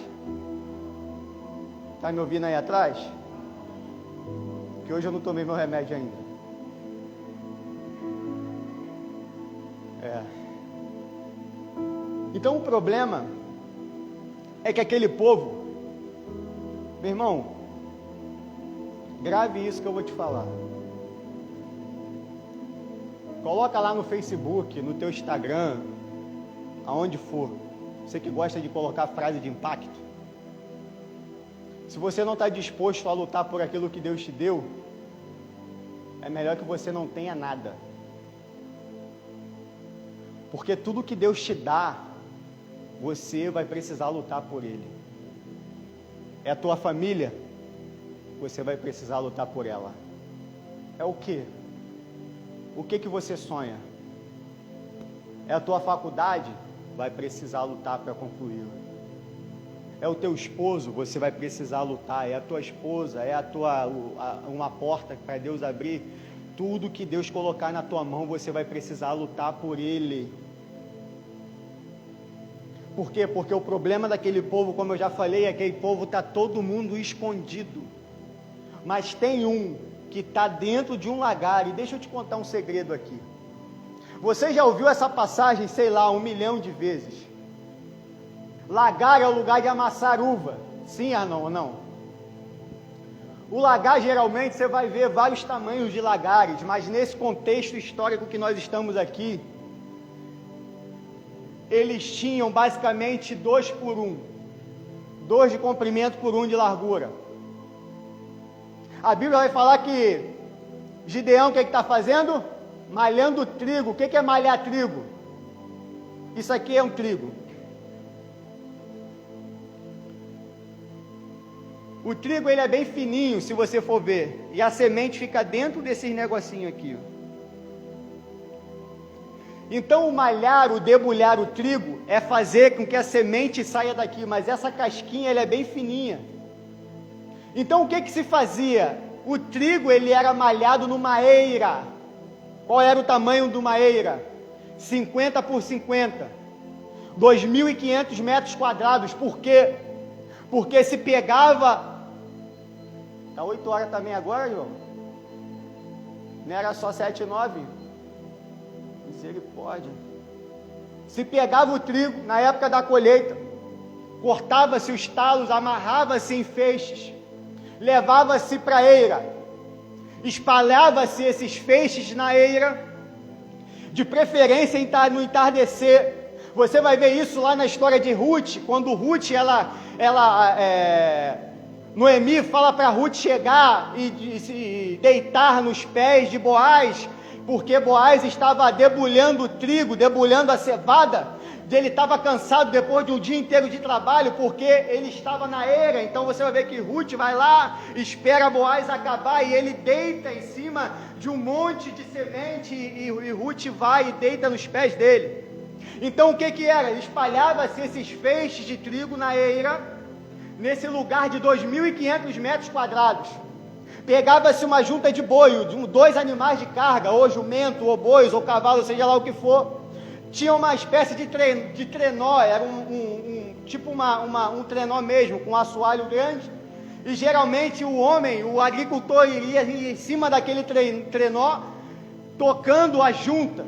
Está me ouvindo aí atrás? Que hoje eu não tomei meu remédio ainda. Então o problema é que aquele povo, meu irmão, grave isso que eu vou te falar. Coloca lá no Facebook, no teu Instagram, aonde for. Você que gosta de colocar frase de impacto. Se você não está disposto a lutar por aquilo que Deus te deu, é melhor que você não tenha nada. Porque tudo que Deus te dá, você vai precisar lutar por ele. É a tua família, você vai precisar lutar por ela. É o quê? O que que você sonha? É a tua faculdade? Vai precisar lutar para concluí-la. É o teu esposo? Você vai precisar lutar. É a tua esposa? É uma porta para Deus abrir? Tudo que Deus colocar na tua mão, você vai precisar lutar por ele. Por quê? Porque o problema daquele povo, como eu já falei, é que aquele povo está todo mundo escondido. Mas tem um que está dentro de um lagar. E deixa eu te contar um segredo aqui. Você já ouviu essa passagem, sei lá, 1 milhão de vezes? Lagar é o lugar de amassar uva. Sim, Arnon, ou não? O lagar, geralmente, você vai ver vários tamanhos de lagares, mas nesse contexto histórico que nós estamos aqui, eles tinham basicamente 2 por 1. 2 de comprimento por 1 de largura. A Bíblia vai falar que Gideão, o que está fazendo? Malhando trigo. O que é malhar trigo? Isso aqui é um trigo. O trigo ele é bem fininho, se você for ver. E a semente fica dentro desses negocinhos aqui. Então o malhar, o debulhar o trigo é fazer com que a semente saia daqui. Mas essa casquinha ela é bem fininha. Então o que se fazia? O trigo ele era malhado numa eira. Qual era o tamanho de uma eira? 50 por 50. 2.500 metros quadrados. Por quê? Porque se pegava... Está 8 horas também agora, João? Não era só 7 e 9? Misericórdia. Se pegava o trigo na época da colheita, cortava-se os talos, amarrava-se em feixes, levava-se para a eira, espalhava-se esses feixes na eira, de preferência no entardecer. Você vai ver isso lá na história de Ruth, quando Ruth, Noemi fala para Ruth chegar e se deitar nos pés de Boaz, porque Boaz estava debulhando o trigo, debulhando a cevada. Ele estava cansado depois de um dia inteiro de trabalho, porque ele estava na eira. Então você vai ver que Ruth vai lá, espera Boaz acabar, e ele deita em cima de um monte de semente, e Ruth vai e deita nos pés dele. Então o que era? Espalhava-se esses feixes de trigo na eira, nesse lugar de 2.500 metros quadrados. Pegava-se uma junta de boi, 2 animais de carga, ou jumento, ou bois, ou cavalo, seja lá o que for. Tinha uma espécie de trenó, era um trenó mesmo, com um assoalho grande, e geralmente o agricultor iria em cima daquele trenó, tocando a junta,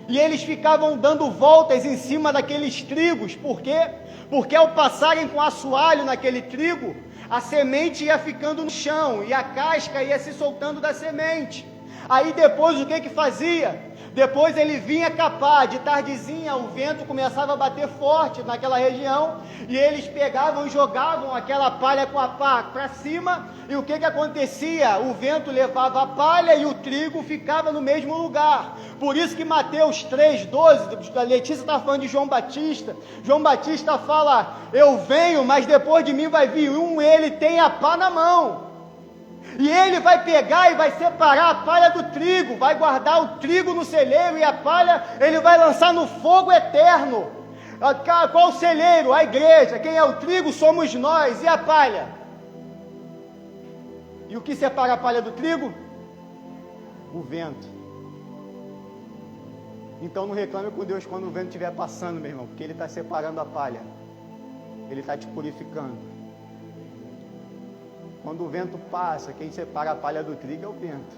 e eles ficavam dando voltas em cima daqueles trigos. Por quê? Porque ao passarem com assoalho naquele trigo, a semente ia ficando no chão, e a casca ia se soltando da semente. Aí depois o que fazia? Depois ele vinha capar, de tardezinha o vento começava a bater forte naquela região, e eles pegavam e jogavam aquela palha com a pá para cima, e o que acontecia? O vento levava a palha e o trigo ficava no mesmo lugar. Por isso que Mateus 3,12, a Letícia está falando de João Batista fala, eu venho, mas depois de mim vai vir ele tem a pá na mão. E ele vai pegar e vai separar a palha do trigo, vai guardar o trigo no celeiro, e a palha ele vai lançar no fogo eterno. Qual o celeiro? A igreja. Quem é o trigo? Somos nós. E a palha? E o que separa a palha do trigo? O vento. Então não reclame com Deus quando o vento estiver passando, meu irmão, porque Ele está separando a palha. Ele está te purificando. Quando o vento passa, quem separa a palha do trigo é o vento.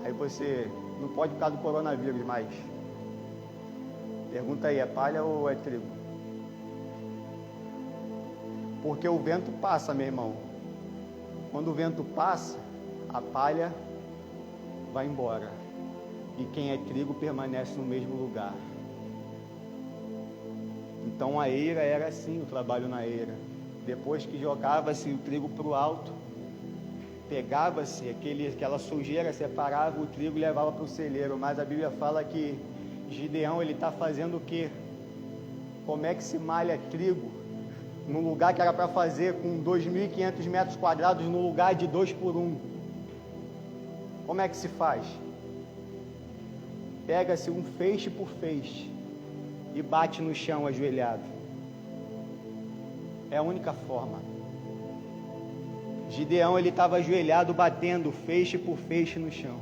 Aí você não pode por causa do coronavírus mais. Pergunta aí, é palha ou é trigo? Porque o vento passa, meu irmão. Quando o vento passa, a palha vai embora. E quem é trigo permanece no mesmo lugar. Então a eira era assim, o trabalho na eira. Depois que jogava-se o trigo para o alto, pegava-se aquela sujeira, separava o trigo e levava para o celeiro. Mas a Bíblia fala que Gideão, ele está fazendo o quê? Como é que se malha trigo num lugar que era para fazer com 2.500 metros quadrados, no lugar de 2 por 1? Como é que se faz? Pega-se um feixe por feixe e bate no chão ajoelhado. É a única forma. Gideão, ele estava ajoelhado, batendo feixe por feixe no chão.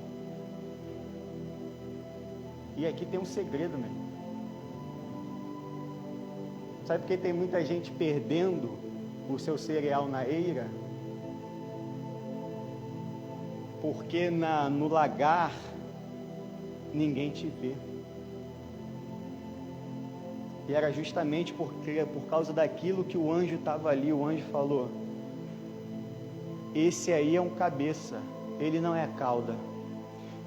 E aqui tem um segredo, meu irmão. Sabe por que tem muita gente perdendo o seu cereal na eira? Porque no lagar ninguém te vê. E era justamente por causa daquilo que o anjo estava ali. O anjo falou: esse aí é um cabeça, ele não é cauda.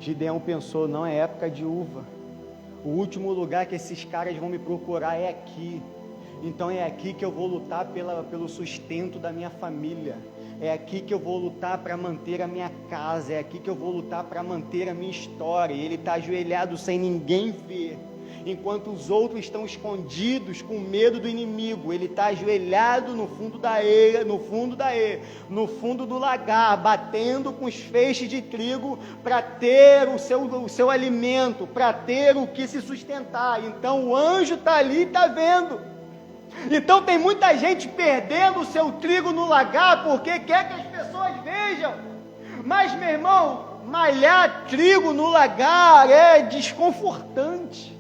Gideão pensou: não é época de uva, o último lugar que esses caras vão me procurar é aqui. Então é aqui que eu vou lutar pelo sustento da minha família. É aqui que eu vou lutar para manter a minha casa. É aqui que eu vou lutar para manter a minha história. E ele está ajoelhado sem ninguém ver. Enquanto os outros estão escondidos com medo do inimigo, ele está ajoelhado no fundo da eira, no fundo do lagar, batendo com os feixes de trigo para ter o seu alimento, para ter o que se sustentar. Então o anjo está ali e está vendo. Então tem muita gente perdendo o seu trigo no lagar porque quer que as pessoas vejam. Mas, meu irmão, malhar trigo no lagar é desconfortante.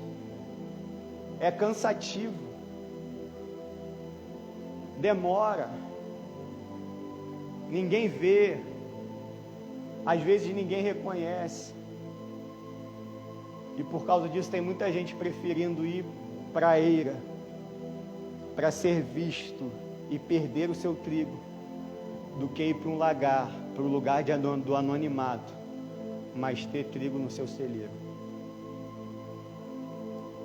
É cansativo, demora, ninguém vê, às vezes ninguém reconhece, e por causa disso tem muita gente preferindo ir para a eira, para ser visto e perder o seu trigo, do que ir para um lagar, para o lugar do anonimato, mas ter trigo no seu celeiro.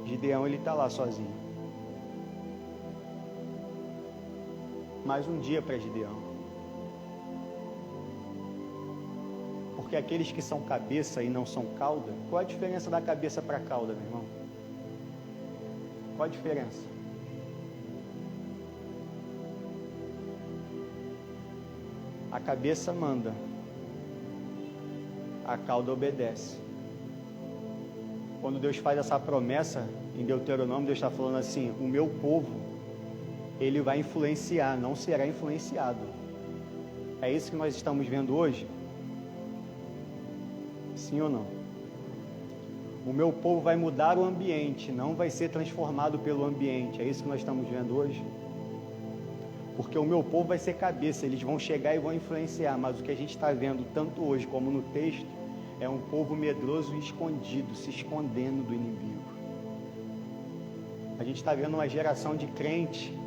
Gideão, ele está lá sozinho. Mais um dia para Gideão. Porque aqueles que são cabeça e não são cauda, qual a diferença da cabeça para a cauda, meu irmão? Qual a diferença? A cabeça manda, a cauda obedece. Quando Deus faz essa promessa em Deuteronômio, Deus está falando assim: o meu povo, ele vai influenciar, não será influenciado. É isso que nós estamos vendo hoje? Sim ou não? O meu povo vai mudar o ambiente, não vai ser transformado pelo ambiente. É isso que nós estamos vendo hoje? Porque o meu povo vai ser cabeça, eles vão chegar e vão influenciar. Mas o que a gente está vendo, tanto hoje como no texto, é um povo medroso e escondido, se escondendo do inimigo. A gente está vendo uma geração de crente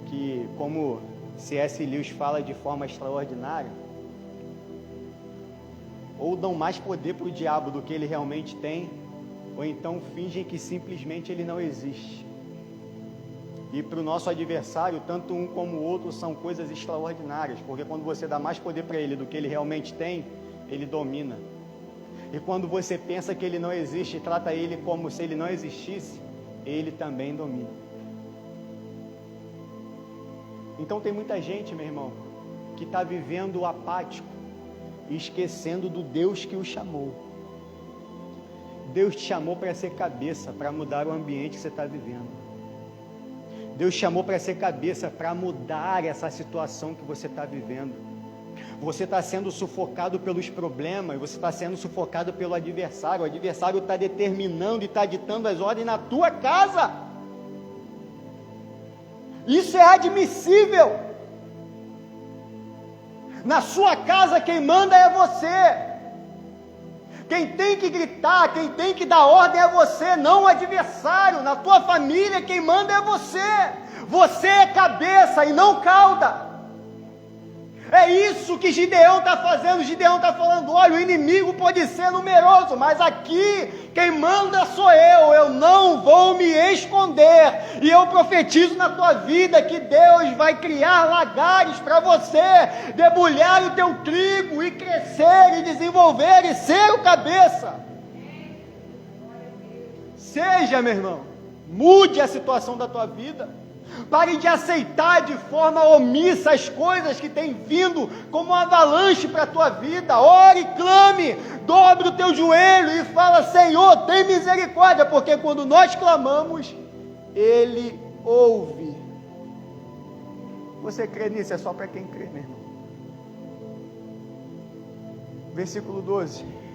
que, como C.S. Lewis fala de forma extraordinária, ou dão mais poder para o diabo do que ele realmente tem, ou então fingem que simplesmente ele não existe. E para o nosso adversário, tanto um como o outro são coisas extraordinárias, porque quando você dá mais poder para ele do que ele realmente tem, ele domina. E quando você pensa que ele não existe e trata ele como se ele não existisse, ele também domina. Então tem muita gente, meu irmão, que está vivendo apático e esquecendo do Deus que o chamou. Deus te chamou para ser cabeça, para mudar o ambiente que você está vivendo. Deus te chamou para ser cabeça, para mudar essa situação que você está vivendo. Você está sendo sufocado pelos problemas, você está sendo sufocado pelo adversário. O adversário está determinando e está ditando as ordens na tua casa. Isso é admissível. Na sua casa quem manda é você. Quem tem que gritar, quem tem que dar ordem é você, não o adversário. Na tua família quem manda é você. Você é cabeça e não cauda. É isso que Gideão está fazendo. Gideão está falando, olha, o inimigo pode ser numeroso, mas aqui quem manda sou eu não vou me esconder. E eu profetizo na tua vida que Deus vai criar lagares para você, debulhar o teu trigo e crescer e desenvolver e ser o cabeça. Seja, meu irmão, mude a situação da tua vida. Pare de aceitar de forma omissa as coisas que têm vindo como uma avalanche para a tua vida. Ore, clame, dobre o teu joelho e fala, Senhor, tem misericórdia, porque quando nós clamamos, Ele ouve. Você crê nisso? É só para quem crê, meu irmão. Versículo 12.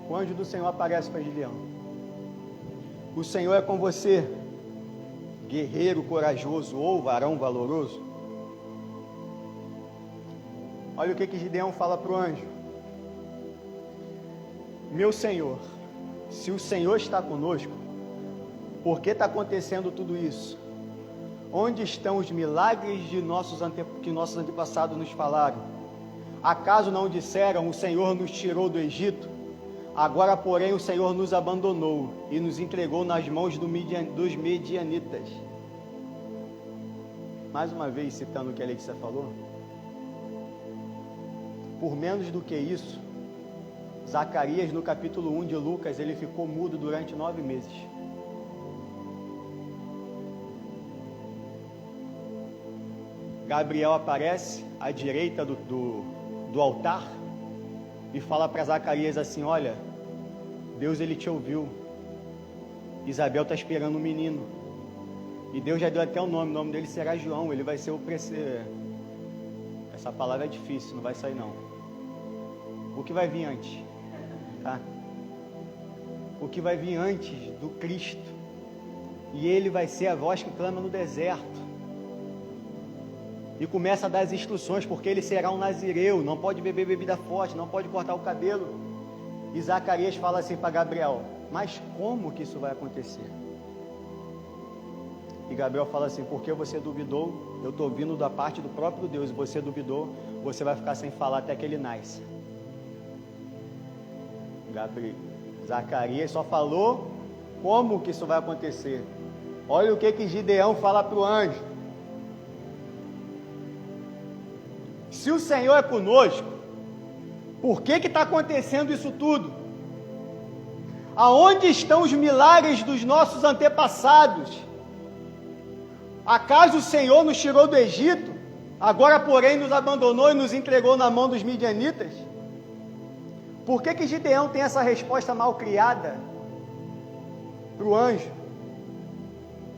O anjo do Senhor aparece para Gideão. O Senhor é com você, guerreiro corajoso ou varão valoroso. Olha o que Gideão fala para o anjo. Meu Senhor, se o Senhor está conosco, por que está acontecendo tudo isso? Onde estão os milagres que nossos antepassados nos falaram? Acaso não disseram, o Senhor nos tirou do Egito? Agora, porém, o Senhor nos abandonou e nos entregou nas mãos dos medianitas. Mais uma vez, citando o que a Alexia falou. Por menos do que isso, Zacarias, no capítulo 1 de Lucas, ele ficou mudo durante 9 meses. Gabriel aparece à direita do altar e fala para Zacarias assim, olha, Deus ele te ouviu, Isabel está esperando um menino, e Deus já deu até o nome dele será João, ele vai ser o essa palavra é difícil, não vai sair não, o que vai vir antes, tá? O que vai vir antes do Cristo, e ele vai ser a voz que clama no deserto, e começa a dar as instruções, porque ele será um nazireu, não pode beber bebida forte, não pode cortar o cabelo. E Zacarias fala assim para Gabriel, mas como que isso vai acontecer? E Gabriel fala assim, porque você duvidou, eu estou vindo da parte do próprio Deus, e você duvidou, você vai ficar sem falar até que ele nasça. Zacarias só falou como que isso vai acontecer. Olha o que Gideão fala para o anjo. Se o Senhor é conosco, por que está acontecendo isso tudo? Aonde estão os milagres dos nossos antepassados? Acaso o Senhor nos tirou do Egito, agora porém nos abandonou e nos entregou na mão dos midianitas? Por que Gideão tem essa resposta mal criada para o anjo?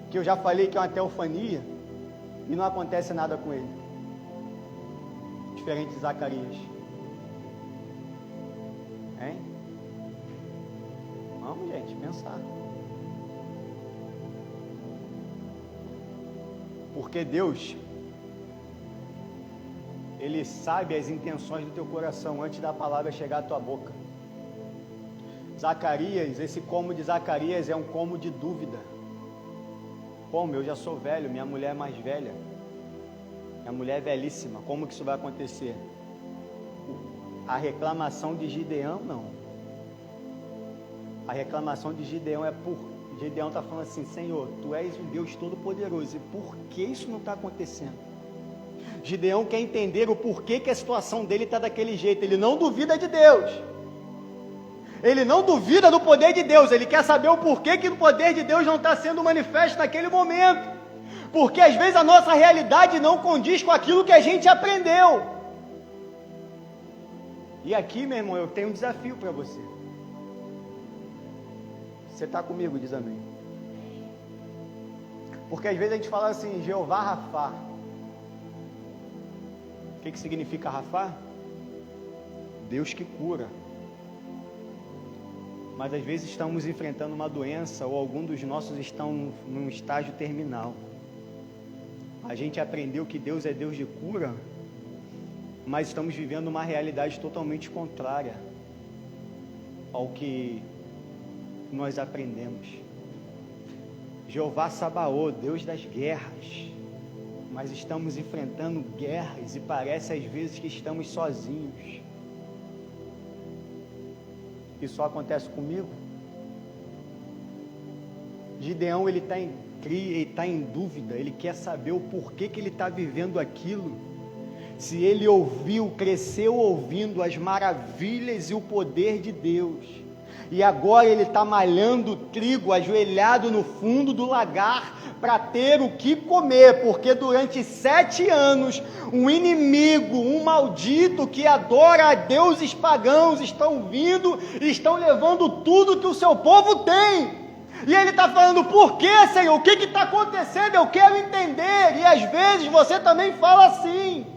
Que eu já falei que é uma teofania e não acontece nada com ele. Diferente de Zacarias. Hein? Vamos, gente, pensar. Porque Deus, Ele sabe as intenções do teu coração antes da palavra chegar à tua boca. Zacarias, esse como de Zacarias é um como de dúvida. Como? Eu já sou velho, minha mulher é mais velha. Minha mulher é velhíssima. Como que isso vai acontecer? A reclamação de Gideão, não. A reclamação de Gideão é por... Gideão está falando assim, Senhor, Tu és um Deus todo-poderoso, e por que isso não está acontecendo? Gideão quer entender o porquê que a situação dele está daquele jeito. Ele não duvida de Deus. Ele não duvida do poder de Deus. Ele quer saber o porquê que o poder de Deus não está sendo manifesto naquele momento. Porque às vezes a nossa realidade não condiz com aquilo que a gente aprendeu. E aqui, meu irmão, eu tenho um desafio para você. Você está comigo? Diz amém. Porque às vezes a gente fala assim, Jeová Rafá. O que significa Rafá? Deus que cura. Mas às vezes estamos enfrentando uma doença, ou algum dos nossos estão num estágio terminal. A gente aprendeu que Deus é Deus de cura, mas estamos vivendo uma realidade totalmente contrária ao que nós aprendemos. Jeová Sabaô, Deus das guerras, mas estamos enfrentando guerras e parece às vezes que estamos sozinhos. Isso só acontece comigo? Gideão, ele está em dúvida, ele quer saber o porquê que ele está vivendo aquilo. Se ele cresceu ouvindo as maravilhas e o poder de Deus, e agora ele está malhando trigo, ajoelhado no fundo do lagar, para ter o que comer, porque durante 7 anos, um inimigo, um maldito que adora a deuses pagãos, estão vindo e estão levando tudo que o seu povo tem. E ele está falando, por que, Senhor? O que está acontecendo? Eu quero entender. E às vezes você também fala assim,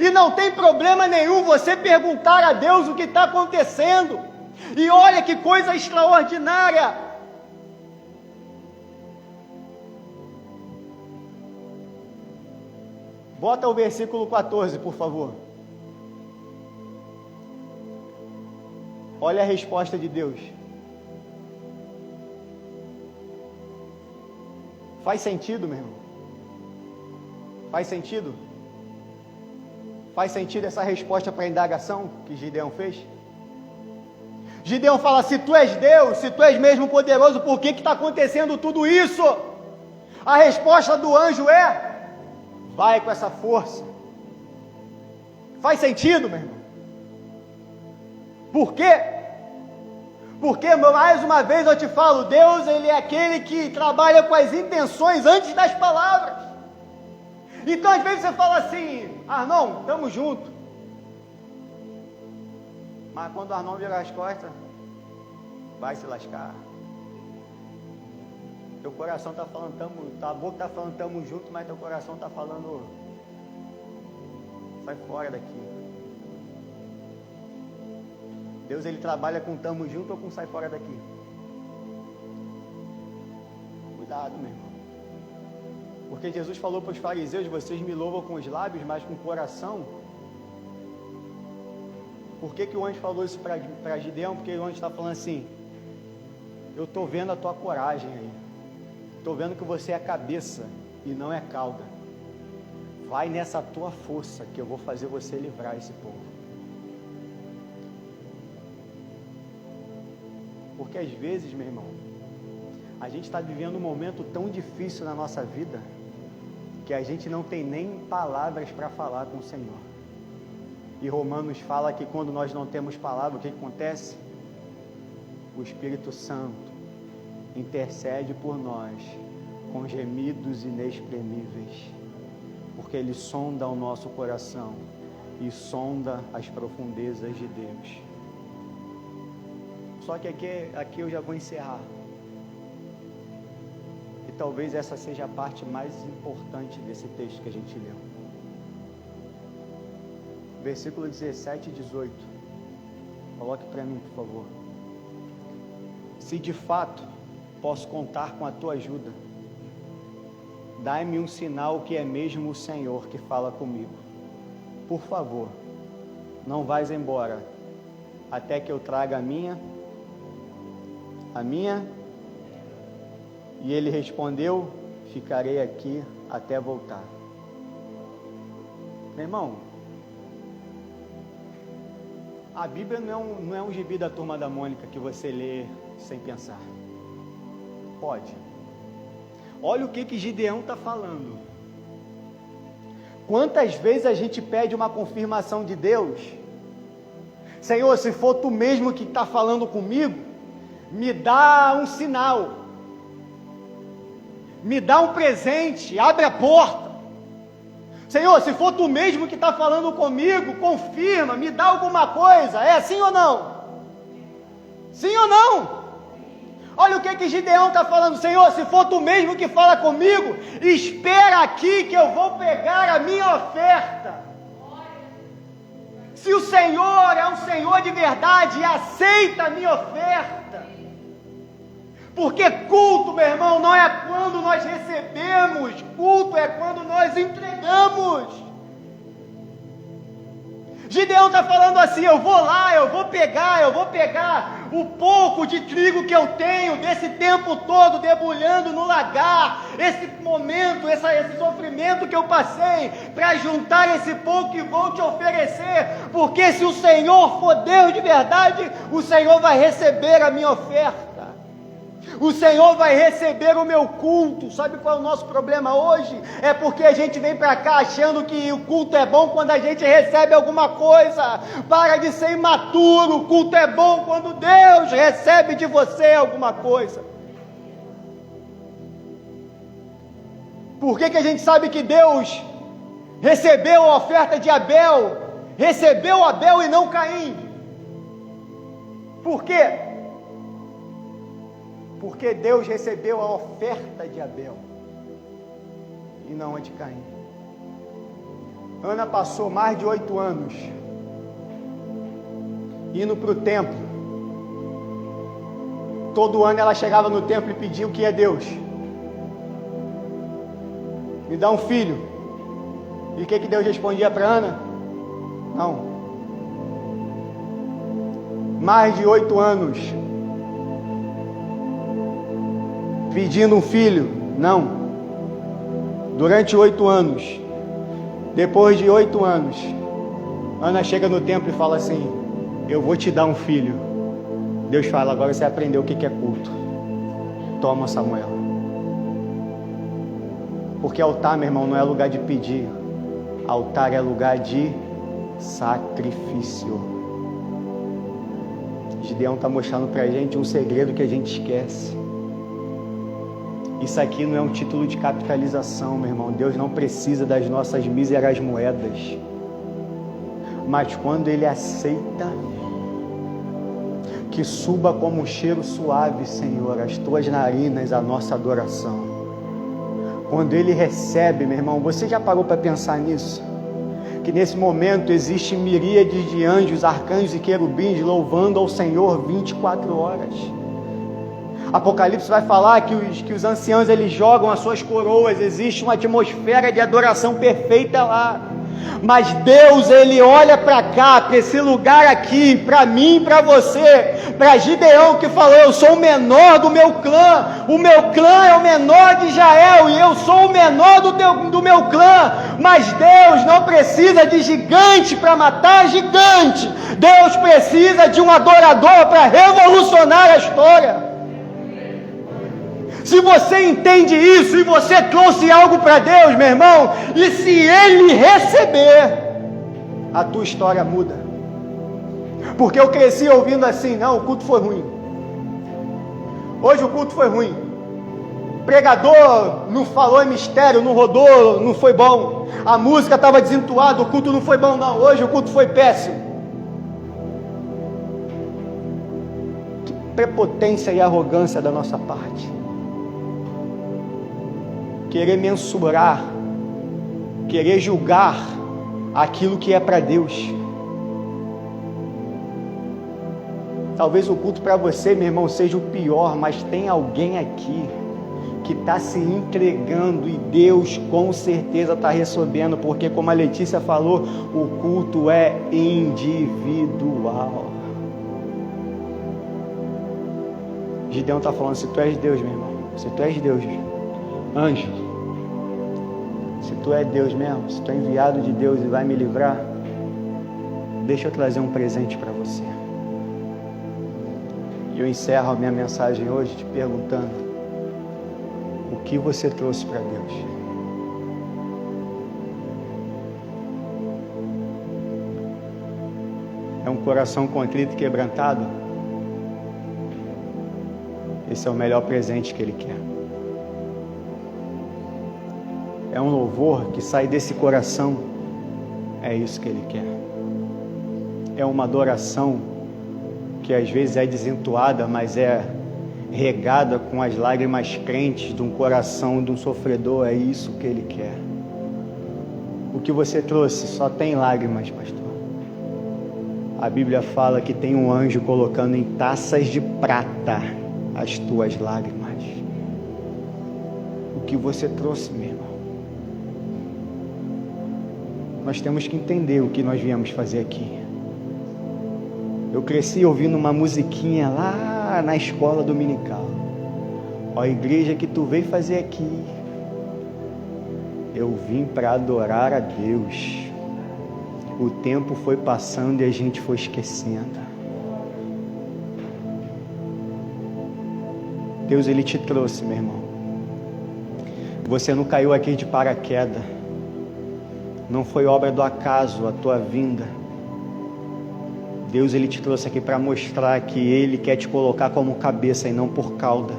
e não tem problema nenhum você perguntar a Deus o que está acontecendo. E olha que coisa extraordinária. Bota o versículo 14, por favor. Olha a resposta de Deus. Faz sentido, meu irmão? Faz sentido? Faz sentido essa resposta para a indagação que Gideão fez? Gideão fala, se Tu és Deus, se Tu és mesmo poderoso, por que está acontecendo tudo isso? A resposta do anjo é, vai com essa força. Faz sentido, meu irmão? Por quê? Porque, mais uma vez eu te falo, Deus, Ele é aquele que trabalha com as intenções antes das palavras. Então, às vezes você fala assim, Arnon, tamo junto. Mas quando o Arnon virar as costas, vai se lascar. Teu coração está falando, a boca está falando, tamo junto, mas teu coração está falando, sai fora daqui. Deus, Ele trabalha com tamo junto ou com sai fora daqui? Cuidado, meu irmão. Porque Jesus falou para os fariseus, vocês me louvam com os lábios, mas com o coração. Por que o anjo falou isso para Gideão? Porque o anjo está falando assim, eu estou vendo a tua coragem aí. Estou vendo que você é cabeça e não é cauda. Vai nessa tua força que eu vou fazer você livrar esse povo. Porque às vezes, meu irmão, a gente está vivendo um momento tão difícil na nossa vida que a gente não tem nem palavras para falar com o Senhor. E Romanos fala que quando nós não temos palavra, o que acontece? O Espírito Santo intercede por nós com gemidos inexprimíveis, porque Ele sonda o nosso coração e sonda as profundezas de Deus. Só que aqui eu já vou encerrar. E talvez essa seja a parte mais importante desse texto que a gente leu. Versículo 17 e 18. Coloque para mim, por favor. Se de fato posso contar com a tua ajuda, dai-me um sinal que é mesmo o Senhor que fala comigo. Por favor, não vais embora, até que eu traga a minha. E ele respondeu, ficarei aqui até voltar. Meu irmão, a Bíblia não é um gibi da Turma da Mônica que você lê sem pensar. Pode. Olha o que Gideão está falando. Quantas vezes a gente pede uma confirmação de Deus? Senhor, se for tu mesmo que está falando comigo, me dá um sinal. Me dá um presente, abre a porta. Senhor, se for tu mesmo que está falando comigo, confirma, me dá alguma coisa. É sim ou não? Sim ou não? Olha o que Gideão está falando. Senhor, se for tu mesmo que fala comigo, espera aqui que eu vou pegar a minha oferta. Se o Senhor é um Senhor de verdade e aceita a minha oferta, porque culto, meu irmão, não é quando nós recebemos, culto é quando nós entregamos. Gideão está falando assim, eu vou lá, eu vou pegar o pouco de trigo que eu tenho, desse tempo todo debulhando no lagar, esse momento, esse sofrimento que eu passei, para juntar esse pouco e vou te oferecer, porque se o Senhor for Deus de verdade, o Senhor vai receber a minha oferta. O Senhor vai receber o meu culto. Sabe qual é o nosso problema hoje? É porque a gente vem para cá achando que o culto é bom quando a gente recebe alguma coisa. Para de ser imaturo. O culto é bom quando Deus recebe de você alguma coisa. Por que a gente sabe que Deus recebeu a oferta de Abel? Recebeu Abel e não Caim? Por quê? Porque Deus recebeu a oferta de Abel e não a de Caim. Ana passou mais de 8 anos indo para o templo. Todo ano ela chegava no templo e pedia o que é Deus? Me dá um filho. E o que Deus respondia para Ana? Não. Mais de 8 anos pedindo um filho, não. Durante 8 anos, depois de 8 anos, Ana chega no templo e fala assim, eu vou te dar um filho. Deus fala, agora você aprendeu o que é culto. Toma, Samuel. Porque altar, meu irmão, não é lugar de pedir. Altar é lugar de sacrifício. Gideão está mostrando para a gente um segredo que a gente esquece. Isso aqui não é um título de capitalização, meu irmão. Deus não precisa das nossas míseras moedas. Mas quando Ele aceita, que suba como um cheiro suave, Senhor, as tuas narinas, a nossa adoração. Quando Ele recebe, meu irmão, você já parou para pensar nisso? Que nesse momento existe miríades de anjos, arcanjos e querubins louvando ao Senhor 24 horas. Apocalipse vai falar que os anciãos eles jogam as suas coroas, existe uma atmosfera de adoração perfeita lá. Mas Deus, Ele olha para cá, para esse lugar aqui, para mim e para você, para Gideão que falou, eu sou o menor do meu clã, o meu clã é o menor de Israel, e eu sou o menor do meu clã, mas Deus não precisa de gigante para matar gigante, Deus precisa de um adorador para revolucionar a história. Se você entende isso e você trouxe algo para Deus, meu irmão, e se Ele receber, a tua história muda. Porque eu cresci ouvindo assim, não, o culto foi ruim. Hoje o culto foi ruim. O pregador não falou em mistério, não rodou, não foi bom. A música estava desentoada, o culto não foi bom não. Hoje o culto foi péssimo. Que prepotência e arrogância da nossa parte. Querer mensurar, querer julgar aquilo que é para Deus. Talvez o culto para você, meu irmão, seja o pior, mas tem alguém aqui que está se entregando e Deus com certeza está recebendo, porque como a Letícia falou, o culto é individual. Gideão está falando, se tu és Deus, meu irmão, se tu és Deus, Anjo, se tu é Deus mesmo, se tu é enviado de Deus e vai me livrar, deixa eu trazer um presente para você. E eu encerro a minha mensagem hoje te perguntando: o que você trouxe para Deus? É um coração contrito e quebrantado? Esse é o melhor presente que Ele quer. É um louvor que sai desse coração? É isso que Ele quer. É uma adoração que às vezes é desentoada, mas é regada com as lágrimas crentes de um coração de um sofredor. É isso que Ele quer. O que você trouxe só tem lágrimas, pastor. A Bíblia fala que tem um anjo colocando em taças de prata as tuas lágrimas. O que você trouxe, meu irmão? Nós temos que entender o que nós viemos fazer aqui. Eu cresci ouvindo uma musiquinha lá na escola dominical. Ó, igreja que tu veio fazer aqui. Eu vim para adorar a Deus. O tempo foi passando e a gente foi esquecendo. Deus, Ele te trouxe, meu irmão. Você não caiu aqui de paraquedas. Não foi obra do acaso a tua vinda. Deus, Ele te trouxe aqui para mostrar que Ele quer te colocar como cabeça e não por cauda.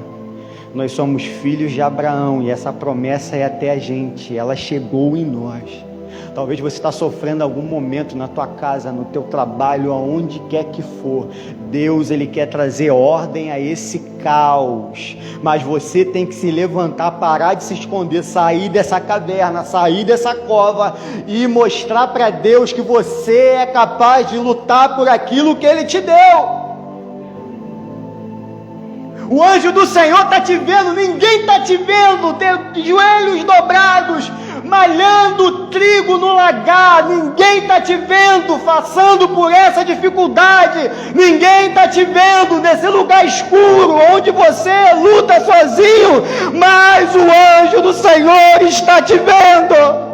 Nós somos filhos de Abraão e essa promessa é até a gente. Ela chegou em nós. Talvez você está sofrendo algum momento na tua casa, no teu trabalho, aonde quer que for. Deus, Ele quer trazer ordem a esse caos. Mas você tem que se levantar, parar de se esconder, sair dessa caverna, sair dessa cova e mostrar para Deus que você é capaz de lutar por aquilo que Ele te deu. O anjo do Senhor está te vendo, ninguém está te vendo, de joelhos dobrados, malhando trigo no lagar, ninguém está te vendo, passando por essa dificuldade, ninguém está te vendo nesse lugar escuro, onde você luta sozinho, mas o anjo do Senhor está te vendo.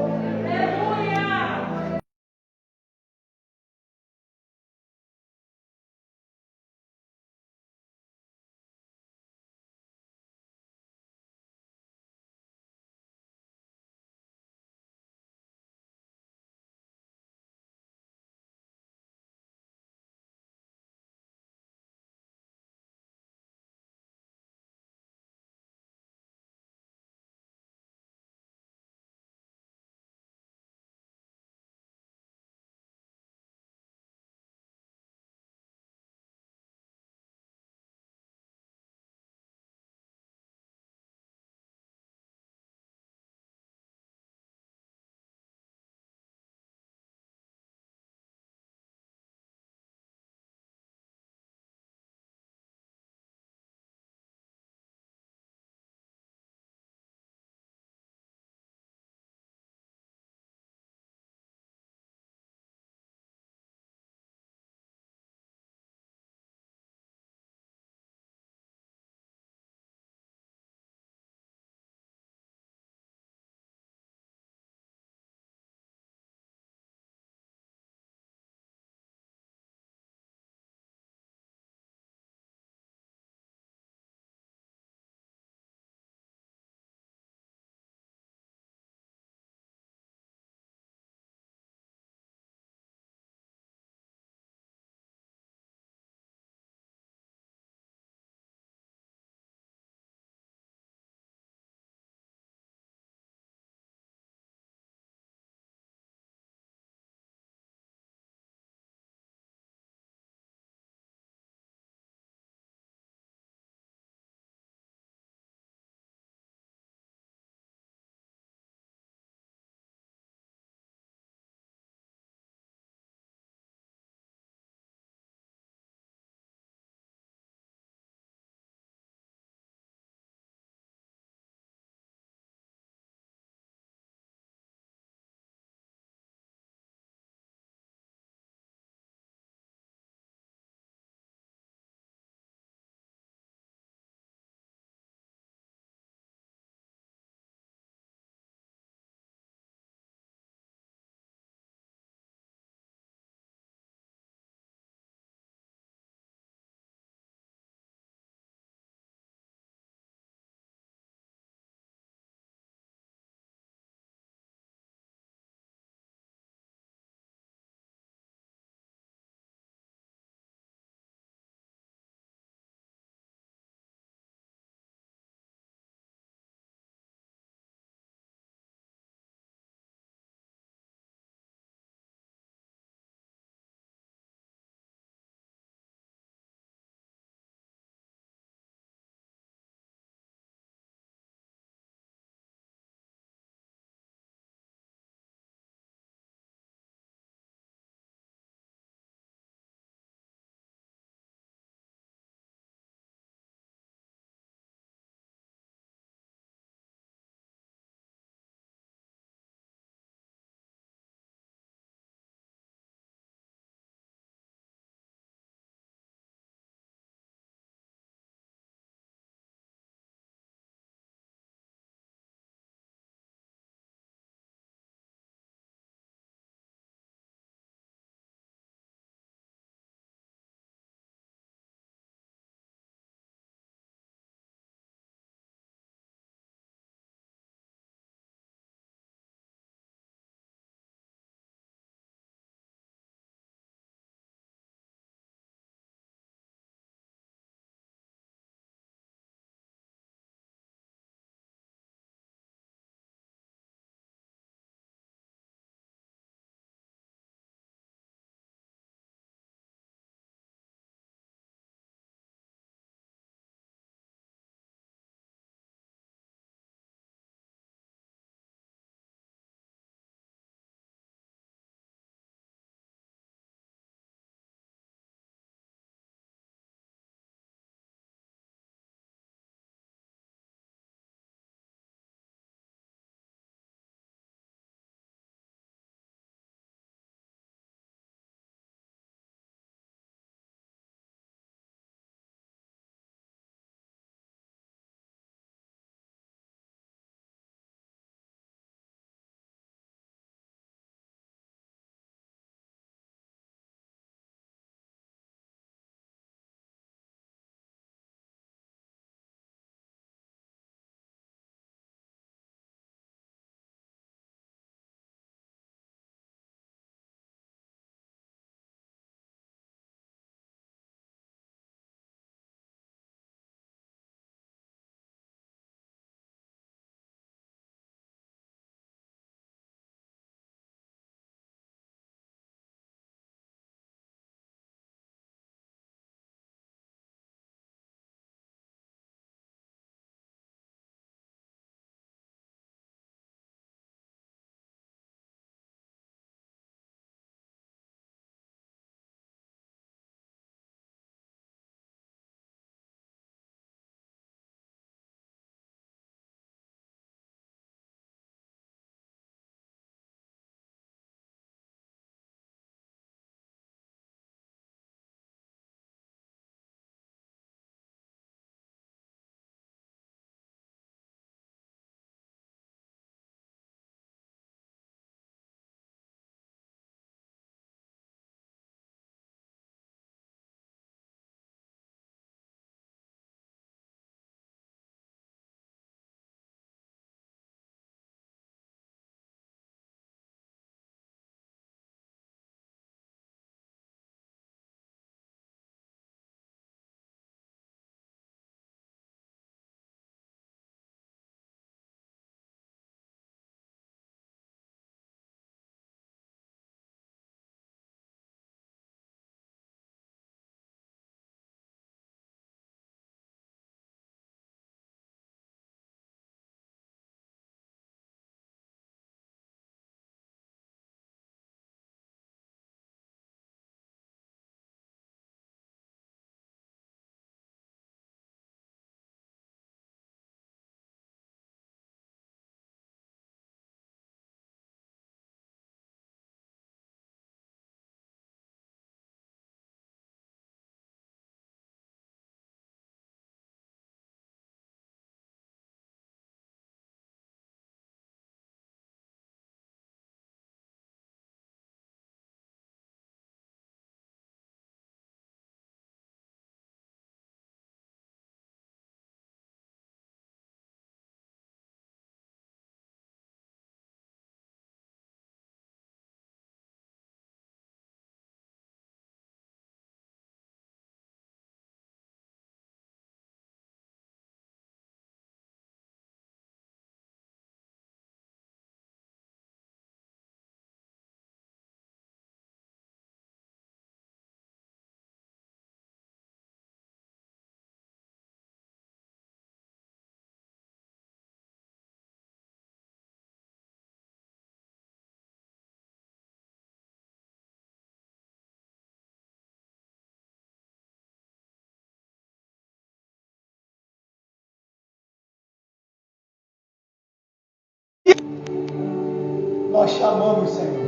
Nós te amamos, Senhor.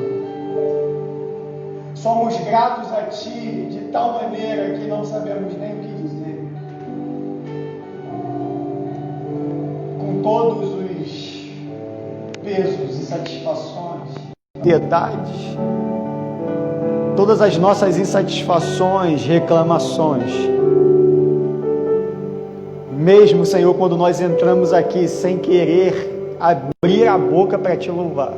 Somos gratos a Ti de tal maneira que não sabemos nem o que dizer. Com todos os pesos e satisfações, piedades, todas as nossas insatisfações, reclamações, mesmo, Senhor, quando nós entramos aqui sem querer abrir a boca para Te louvar,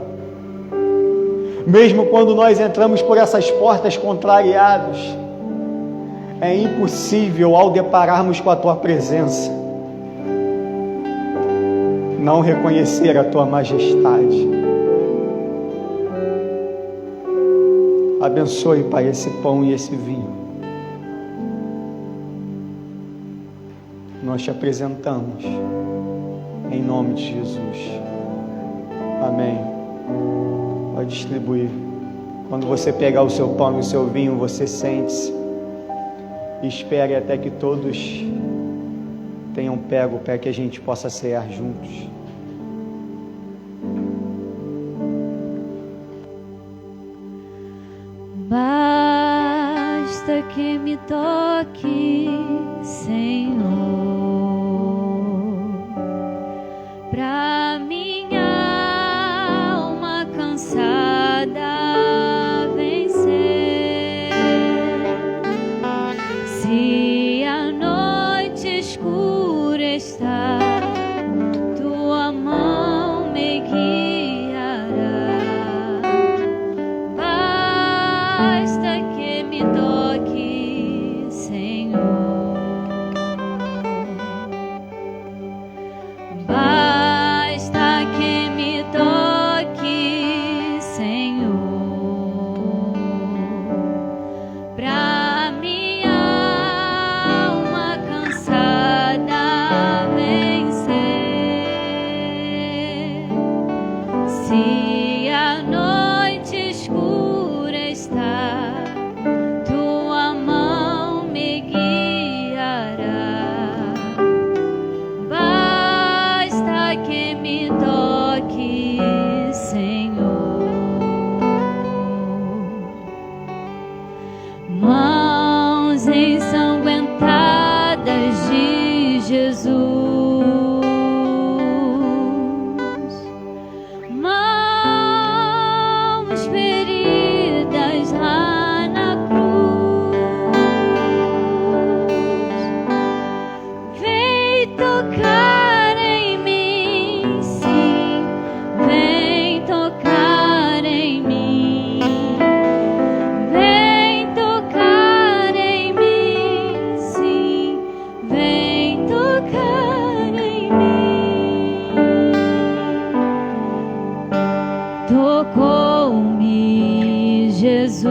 mesmo quando nós entramos por essas portas contrariados, é impossível, ao depararmos com a Tua presença, não reconhecer a Tua majestade. Abençoe, Pai, esse pão e esse vinho. Nós te apresentamos, em nome de Jesus. Amém. Pode distribuir. Quando você pegar o seu pão e o seu vinho, você sente-se e espere até que todos tenham pego para que a gente possa cear juntos. Basta que me toque, Senhor, pra minha alma cansada vencer. Se a noite escura está, Tua mão me guiará. Basta que me toque, Senhor. Basta que me toque, Senhor, pra minha alma cansada vencer. Se a noite escura está, Tua mão me guiará. Basta que me toque, Senhor. Mãos ensanguentadas de Jesus, mãos feridas lá na cruz, vem tocar em mim, sim, vem tocar em mim, vem tocar em mim, sim, vem tocar em mim. Tocou-me, Jesus,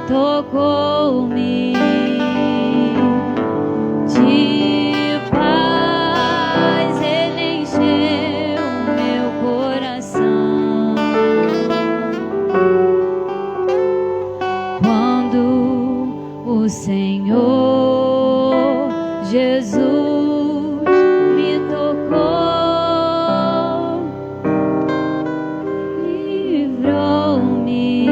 tocou-me. De paz Ele encheu meu coração. Quando o Senhor Jesus me tocou, livrou-me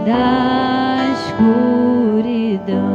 da escuridão.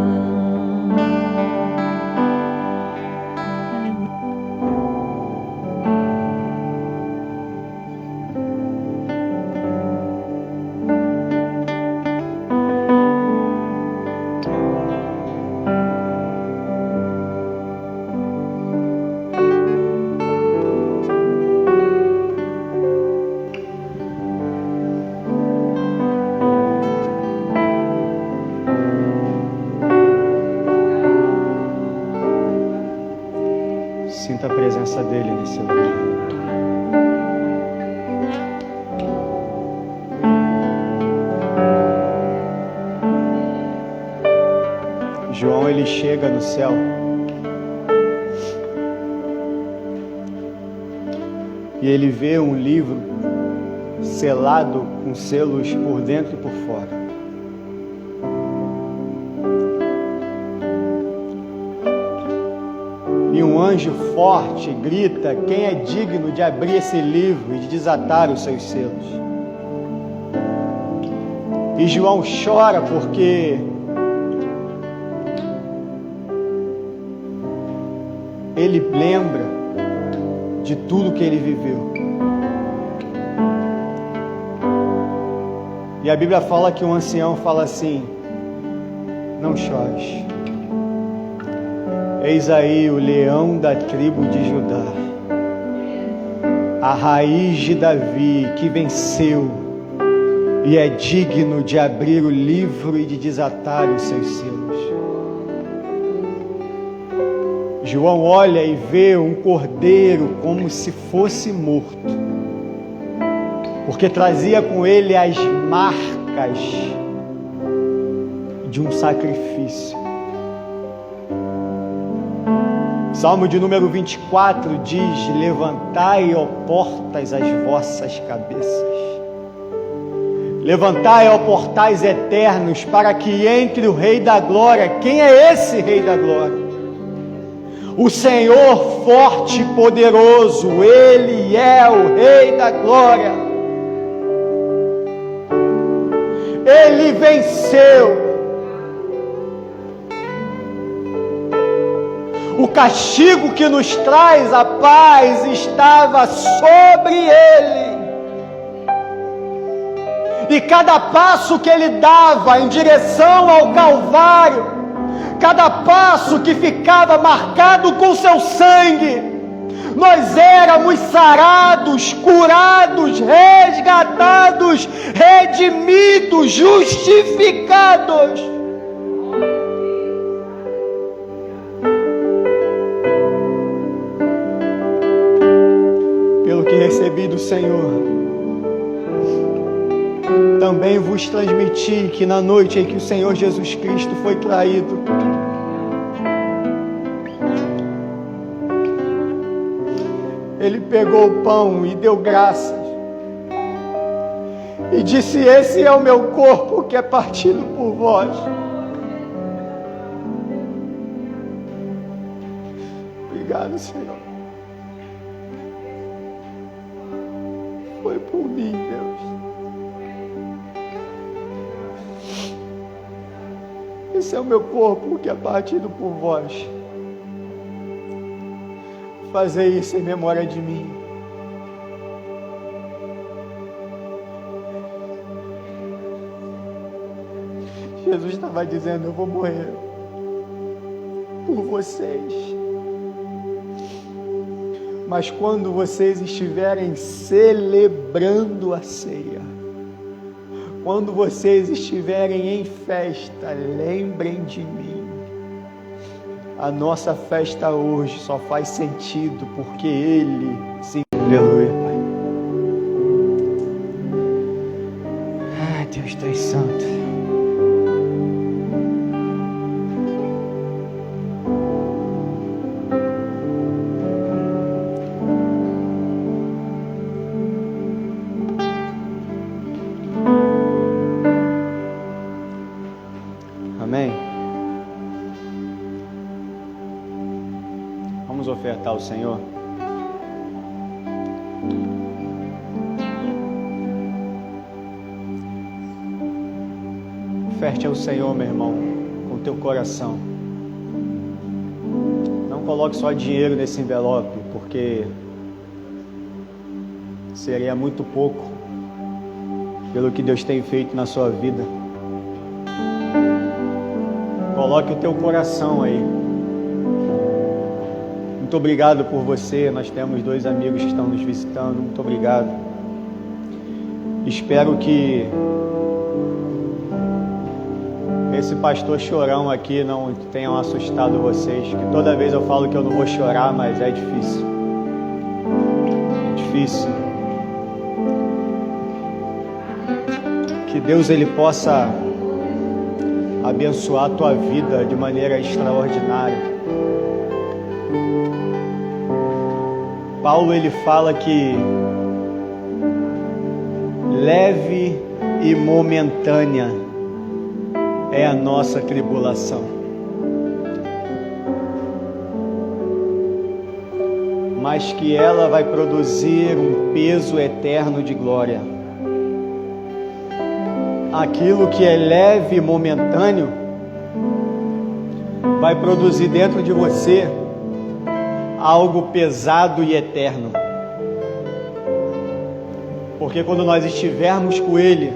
Sinta a presença dele nesse lugar. João, ele chega no céu e ele vê um livro selado com selos por dentro e por fora. E um anjo forte grita: quem é digno de abrir esse livro e de desatar os seus selos? E João chora porque ele lembra de tudo que ele viveu. E a Bíblia fala que um ancião fala assim: não chores. Eis aí o leão da tribo de Judá, a raiz de Davi, que venceu e é digno de abrir o livro e de desatar os seus selos. João olha e vê um cordeiro como se fosse morto, porque trazia com ele as marcas de um sacrifício. Salmo de número 24 diz: levantai, ó portas, as vossas cabeças. Levantai, ó portais eternos, para que entre o Rei da Glória. Quem é esse Rei da Glória? O Senhor forte e poderoso, Ele é o Rei da Glória. Ele venceu. O castigo que nos traz a paz estava sobre ele. E cada passo que ele dava em direção ao Calvário, cada passo que ficava marcado com seu sangue, nós éramos sarados, curados, resgatados, redimidos, justificados. Pelo que recebi do Senhor, também vos transmiti que na noite em que o Senhor Jesus Cristo foi traído, Ele pegou o pão e deu graças e disse: esse é o meu corpo que é partido por vós. Obrigado, Senhor. Foi por mim, Deus. Esse é o meu corpo que é partido por vós. Fazei isso em memória de mim. Jesus estava dizendo: eu vou morrer por vocês. Mas quando vocês estiverem celebrando a ceia, quando vocês estiverem em festa, lembrem de mim. A nossa festa hoje só faz sentido porque Ele se... Aleluia, Pai. Ah, Deus, Tu és santo. Amém. Vamos ofertar ao Senhor. Oferte ao Senhor, meu irmão, com teu coração. Não coloque só dinheiro nesse envelope, porque seria muito pouco pelo que Deus tem feito na sua vida. Coloque o teu coração aí. Muito obrigado por você. Nós temos 2 amigos que estão nos visitando. Muito obrigado. Espero que esse pastor chorão aqui não tenha assustado vocês. Que toda vez eu falo que eu não vou chorar, mas é difícil. É difícil. Que Deus ele possa abençoar a tua vida de maneira extraordinária. Paulo ele fala que leve e momentânea é a nossa tribulação. mas que ela vai produzir um peso eterno de glória. Aquilo que é leve e momentâneo vai produzir dentro de você algo pesado e eterno. Porque quando nós estivermos com Ele,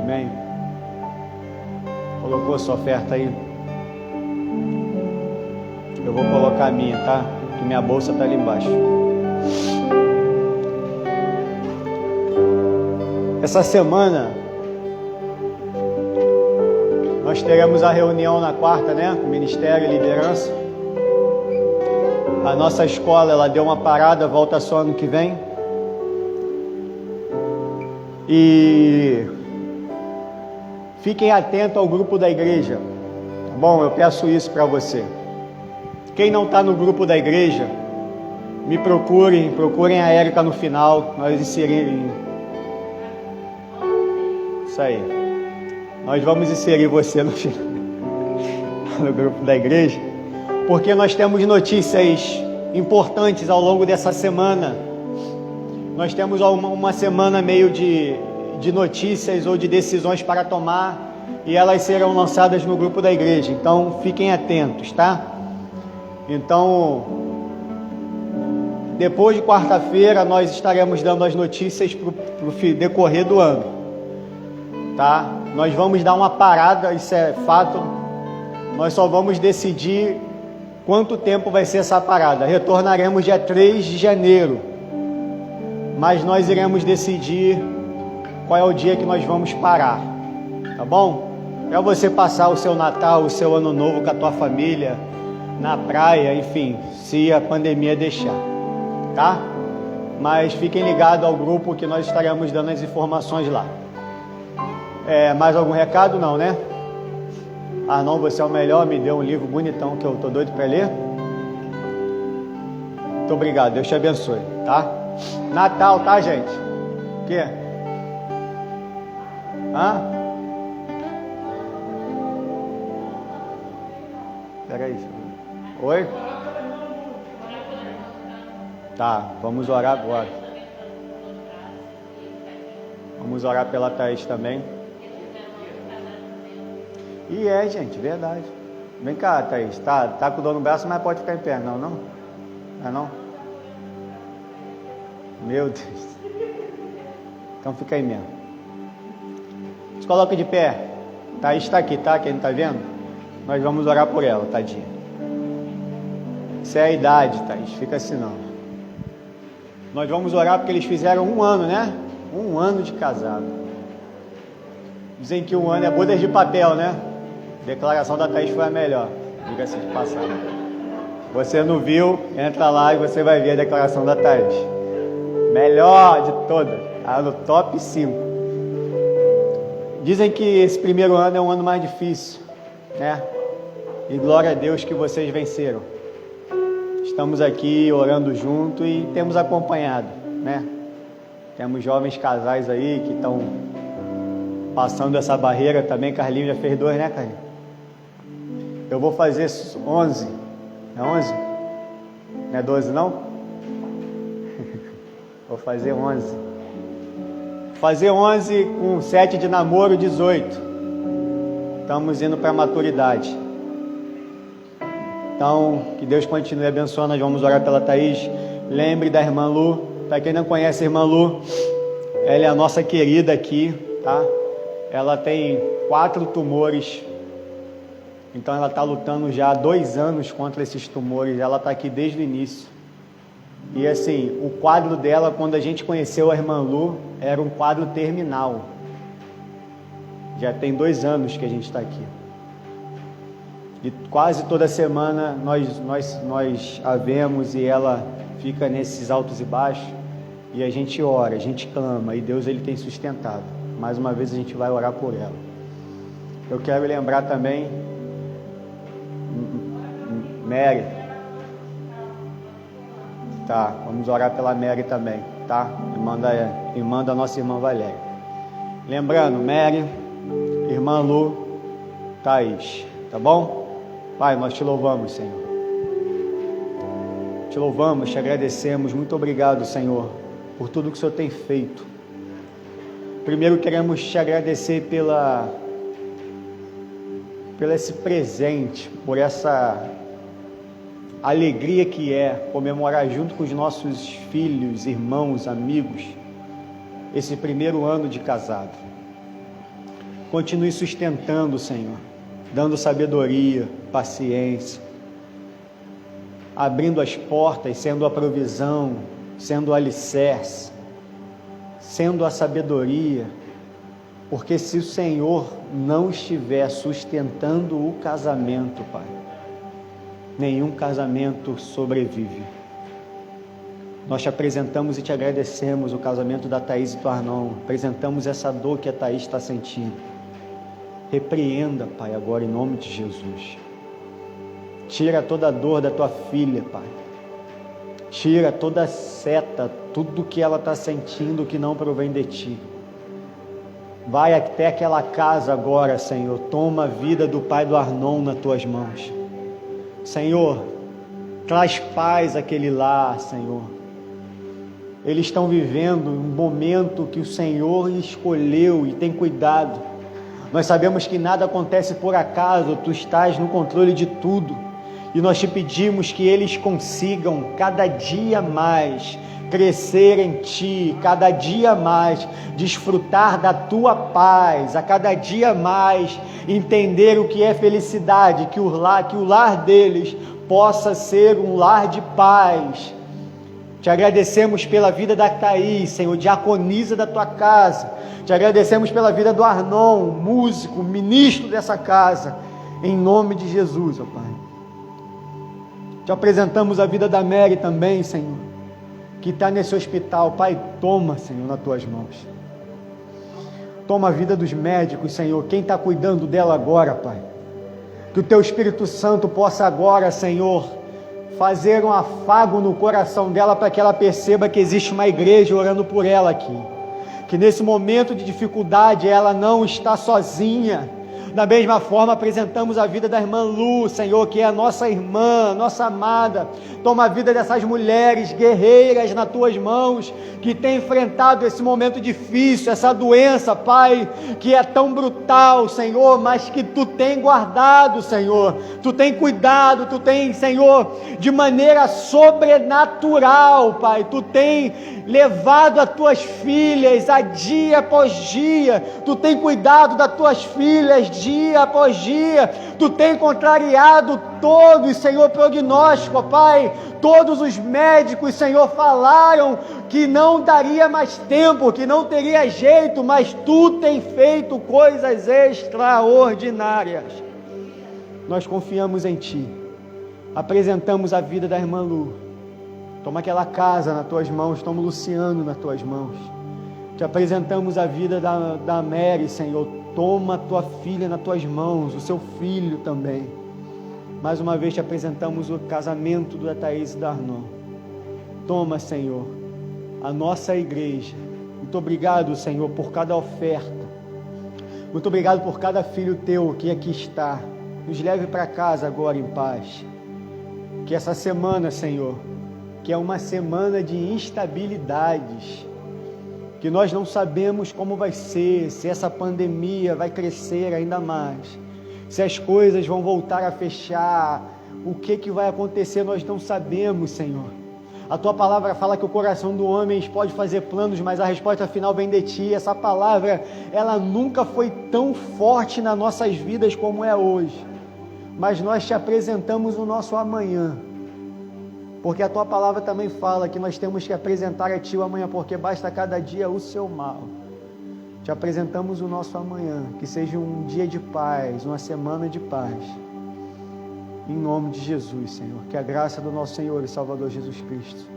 amém? Colocou sua oferta aí? Eu vou colocar a minha, tá? Que minha bolsa tá ali embaixo. Essa semana nós teremos a reunião na quarta, né? Com o Ministério e Liderança. A nossa escola, ela deu uma parada, volta só ano que vem. E fiquem atentos ao grupo da igreja. Bom, eu peço isso para você. Quem não está no grupo da igreja, me procurem a Érica no final, nós inseriremos. Isso aí. Nós vamos inserir você no grupo da igreja, porque nós temos notícias importantes ao longo dessa semana. Nós temos uma semana meio de notícias ou de decisões para tomar, e elas serão lançadas no grupo da igreja. Então, fiquem atentos, tá? Então, depois de quarta-feira, nós estaremos dando as notícias para o decorrer do ano, tá? Nós vamos dar uma parada, isso é fato. Nós só vamos decidir quanto tempo vai ser essa parada. Retornaremos dia 3 de janeiro, mas nós iremos decidir qual é o dia que nós vamos parar, tá bom? Para você passar o seu Natal, o seu Ano Novo com a tua família, na praia, enfim, se a pandemia deixar, tá? Mas fiquem ligados ao grupo que nós estaremos dando as informações lá. Mais algum recado? Não, né? Arnon, você é o melhor, me deu um livro bonitão que eu tô doido para ler. Muito obrigado, Deus te abençoe, tá? Natal, tá, gente? O quê? Peraí. Oi? Tá, vamos orar agora. Vamos orar pela Thaís também. E gente, verdade. Vem cá, Thaís. Tá com dor no braço, mas pode ficar em pé. Não? Não é não? Meu Deus. Então fica aí mesmo. Se coloca de pé. Thaís está aqui, tá? Quem não tá vendo? Nós vamos orar por ela, tadinha. Isso é a idade, Thaís. Fica assim não. Nós vamos orar porque eles fizeram 1 ano, né? 1 ano de casado. Dizem que 1 ano é bodas de papel, né? A declaração da Thaís foi a melhor. Diga-se de passagem. Você não viu? Entra lá e você vai ver a declaração da Thaís. Melhor de todas. No top 5. Dizem que esse primeiro ano é um ano mais difícil, né? E glória a Deus que vocês venceram. Estamos aqui orando junto e temos acompanhado, né? Temos jovens casais aí que estão passando essa barreira também. Carlinhos já fez 2, né, Carlinhos? Eu vou fazer 11. É 11? Não é 12, não? Vou fazer 11. Fazer 11 com 7 de namoro, 18. Estamos indo para a maturidade. Então, que Deus continue abençoando. Nós vamos orar pela Thaís. Lembre da irmã Lu. Para quem não conhece a irmã Lu, ela é a nossa querida aqui, tá? Ela tem 4 tumores. Então ela está lutando já há 2 anos contra esses tumores. Ela está aqui desde o início. E assim, o quadro dela, quando a gente conheceu a irmã Lu, era um quadro terminal. Já tem 2 anos que a gente está aqui. E quase toda semana nós a vemos e ela fica nesses altos e baixos. E a gente ora, a gente clama, e Deus ele tem sustentado. Mais uma vez a gente vai orar por ela. Eu quero lembrar também Mary. Tá, vamos orar pela Mary também, tá? Irmã da nossa irmã Valéria. Lembrando, Mary, irmã Lu, Thaís, tá bom? Pai, nós te louvamos, Senhor. Te louvamos, te agradecemos. Muito obrigado, Senhor, por tudo que o Senhor tem feito. Primeiro queremos te agradecer pelo esse presente, por essa alegria que é comemorar junto com os nossos filhos, irmãos, amigos, esse primeiro ano de casado. Continue sustentando, Senhor, dando sabedoria, paciência, abrindo as portas, sendo a provisão, sendo o alicerce, sendo a sabedoria, porque se o Senhor não estiver sustentando o casamento, Pai, nenhum casamento sobrevive. Nós te apresentamos e te agradecemos o casamento da Thaís e do Arnon, apresentamos essa dor que a Thaís está sentindo. Repreenda, Pai, agora em nome de Jesus. Tira toda a dor da tua filha, Pai. Tira toda a seta, tudo que ela está sentindo que não provém de ti. Vai até aquela casa agora, Senhor. Toma a vida do pai do Arnon nas tuas mãos. Senhor, traz paz àquele lar, Senhor. Eles estão vivendo um momento que o Senhor escolheu e tem cuidado. Nós sabemos que nada acontece por acaso, tu estás no controle de tudo. E nós te pedimos que eles consigam cada dia mais crescer em Ti, cada dia mais desfrutar da Tua paz, a cada dia mais entender o que é felicidade, que o lar deles possa ser um lar de paz. Te agradecemos pela vida da Thaís, Senhor, diaconisa da Tua casa. Te agradecemos pela vida do Arnon, músico, ministro dessa casa, em nome de Jesus, ó Pai. Te apresentamos a vida da Mary também, Senhor, que está nesse hospital. Pai, toma, Senhor, nas tuas mãos. Toma a vida dos médicos, Senhor, quem está cuidando dela agora, Pai. Que o Teu Espírito Santo possa agora, Senhor, fazer um afago no coração dela para que ela perceba que existe uma igreja orando por ela aqui. Que nesse momento de dificuldade ela não está sozinha. Da mesma forma, apresentamos a vida da irmã Lu, Senhor, que é a nossa irmã, nossa amada. Toma a vida dessas mulheres guerreiras nas Tuas mãos, que têm enfrentado esse momento difícil, essa doença, Pai, que é tão brutal, Senhor, mas que Tu tem guardado, Senhor. Tu tem cuidado, Tu tem, Senhor, de maneira sobrenatural, Pai. Tu tem levado as Tuas filhas a dia após dia. Tu tem cuidado das Tuas filhas dia após dia. Tu tem contrariado todos, Senhor, prognóstico, Pai. Todos os médicos, Senhor, falaram que não daria mais tempo, que não teria jeito, mas Tu tem feito coisas extraordinárias. Nós confiamos em Ti. Apresentamos a vida da irmã Lu. Toma aquela casa nas Tuas mãos, toma o Luciano nas Tuas mãos. Te apresentamos a vida da Mary, Senhor. Toma a Tua filha nas Tuas mãos, o seu filho também. Mais uma vez te apresentamos o casamento da Thaís e do Arnon. Toma, Senhor, a nossa igreja. Muito obrigado, Senhor, por cada oferta. Muito obrigado por cada filho Teu que aqui está. Nos leve para casa agora em paz. Que essa semana, Senhor, que é uma semana de instabilidades, que nós não sabemos como vai ser, se essa pandemia vai crescer ainda mais, se as coisas vão voltar a fechar, o que vai acontecer nós não sabemos, Senhor. A Tua palavra fala que o coração do homem pode fazer planos, mas a resposta final vem de Ti. Essa palavra, ela nunca foi tão forte nas nossas vidas como é hoje, mas nós Te apresentamos o nosso amanhã, porque a Tua palavra também fala que nós temos que apresentar a Ti o amanhã, porque basta cada dia o seu mal. Te apresentamos o nosso amanhã, que seja um dia de paz, uma semana de paz. Em nome de Jesus, Senhor, que a graça do nosso Senhor e Salvador Jesus Cristo,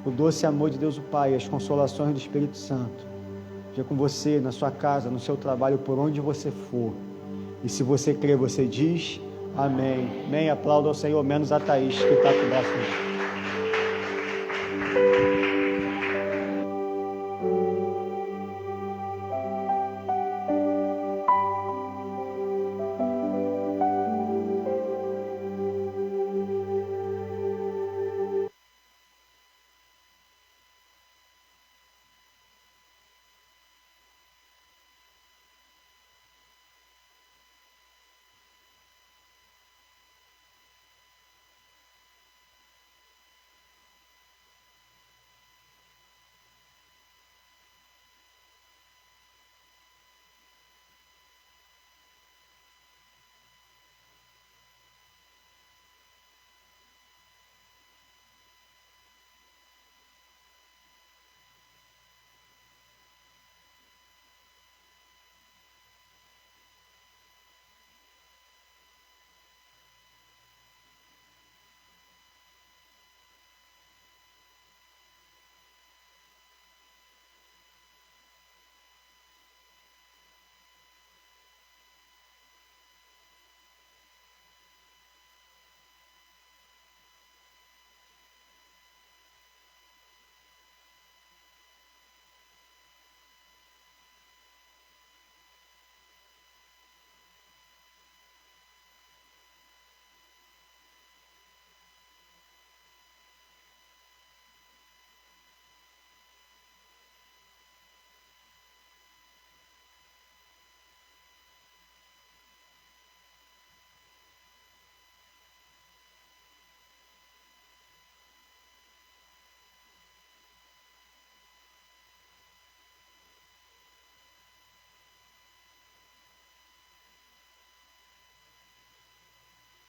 o doce amor de Deus o Pai, as consolações do Espírito Santo, seja com você, na sua casa, no seu trabalho, por onde você for. E se você crê, você diz amém. Amém. Aplauda ao Senhor, menos a Thaís, que está com o braço.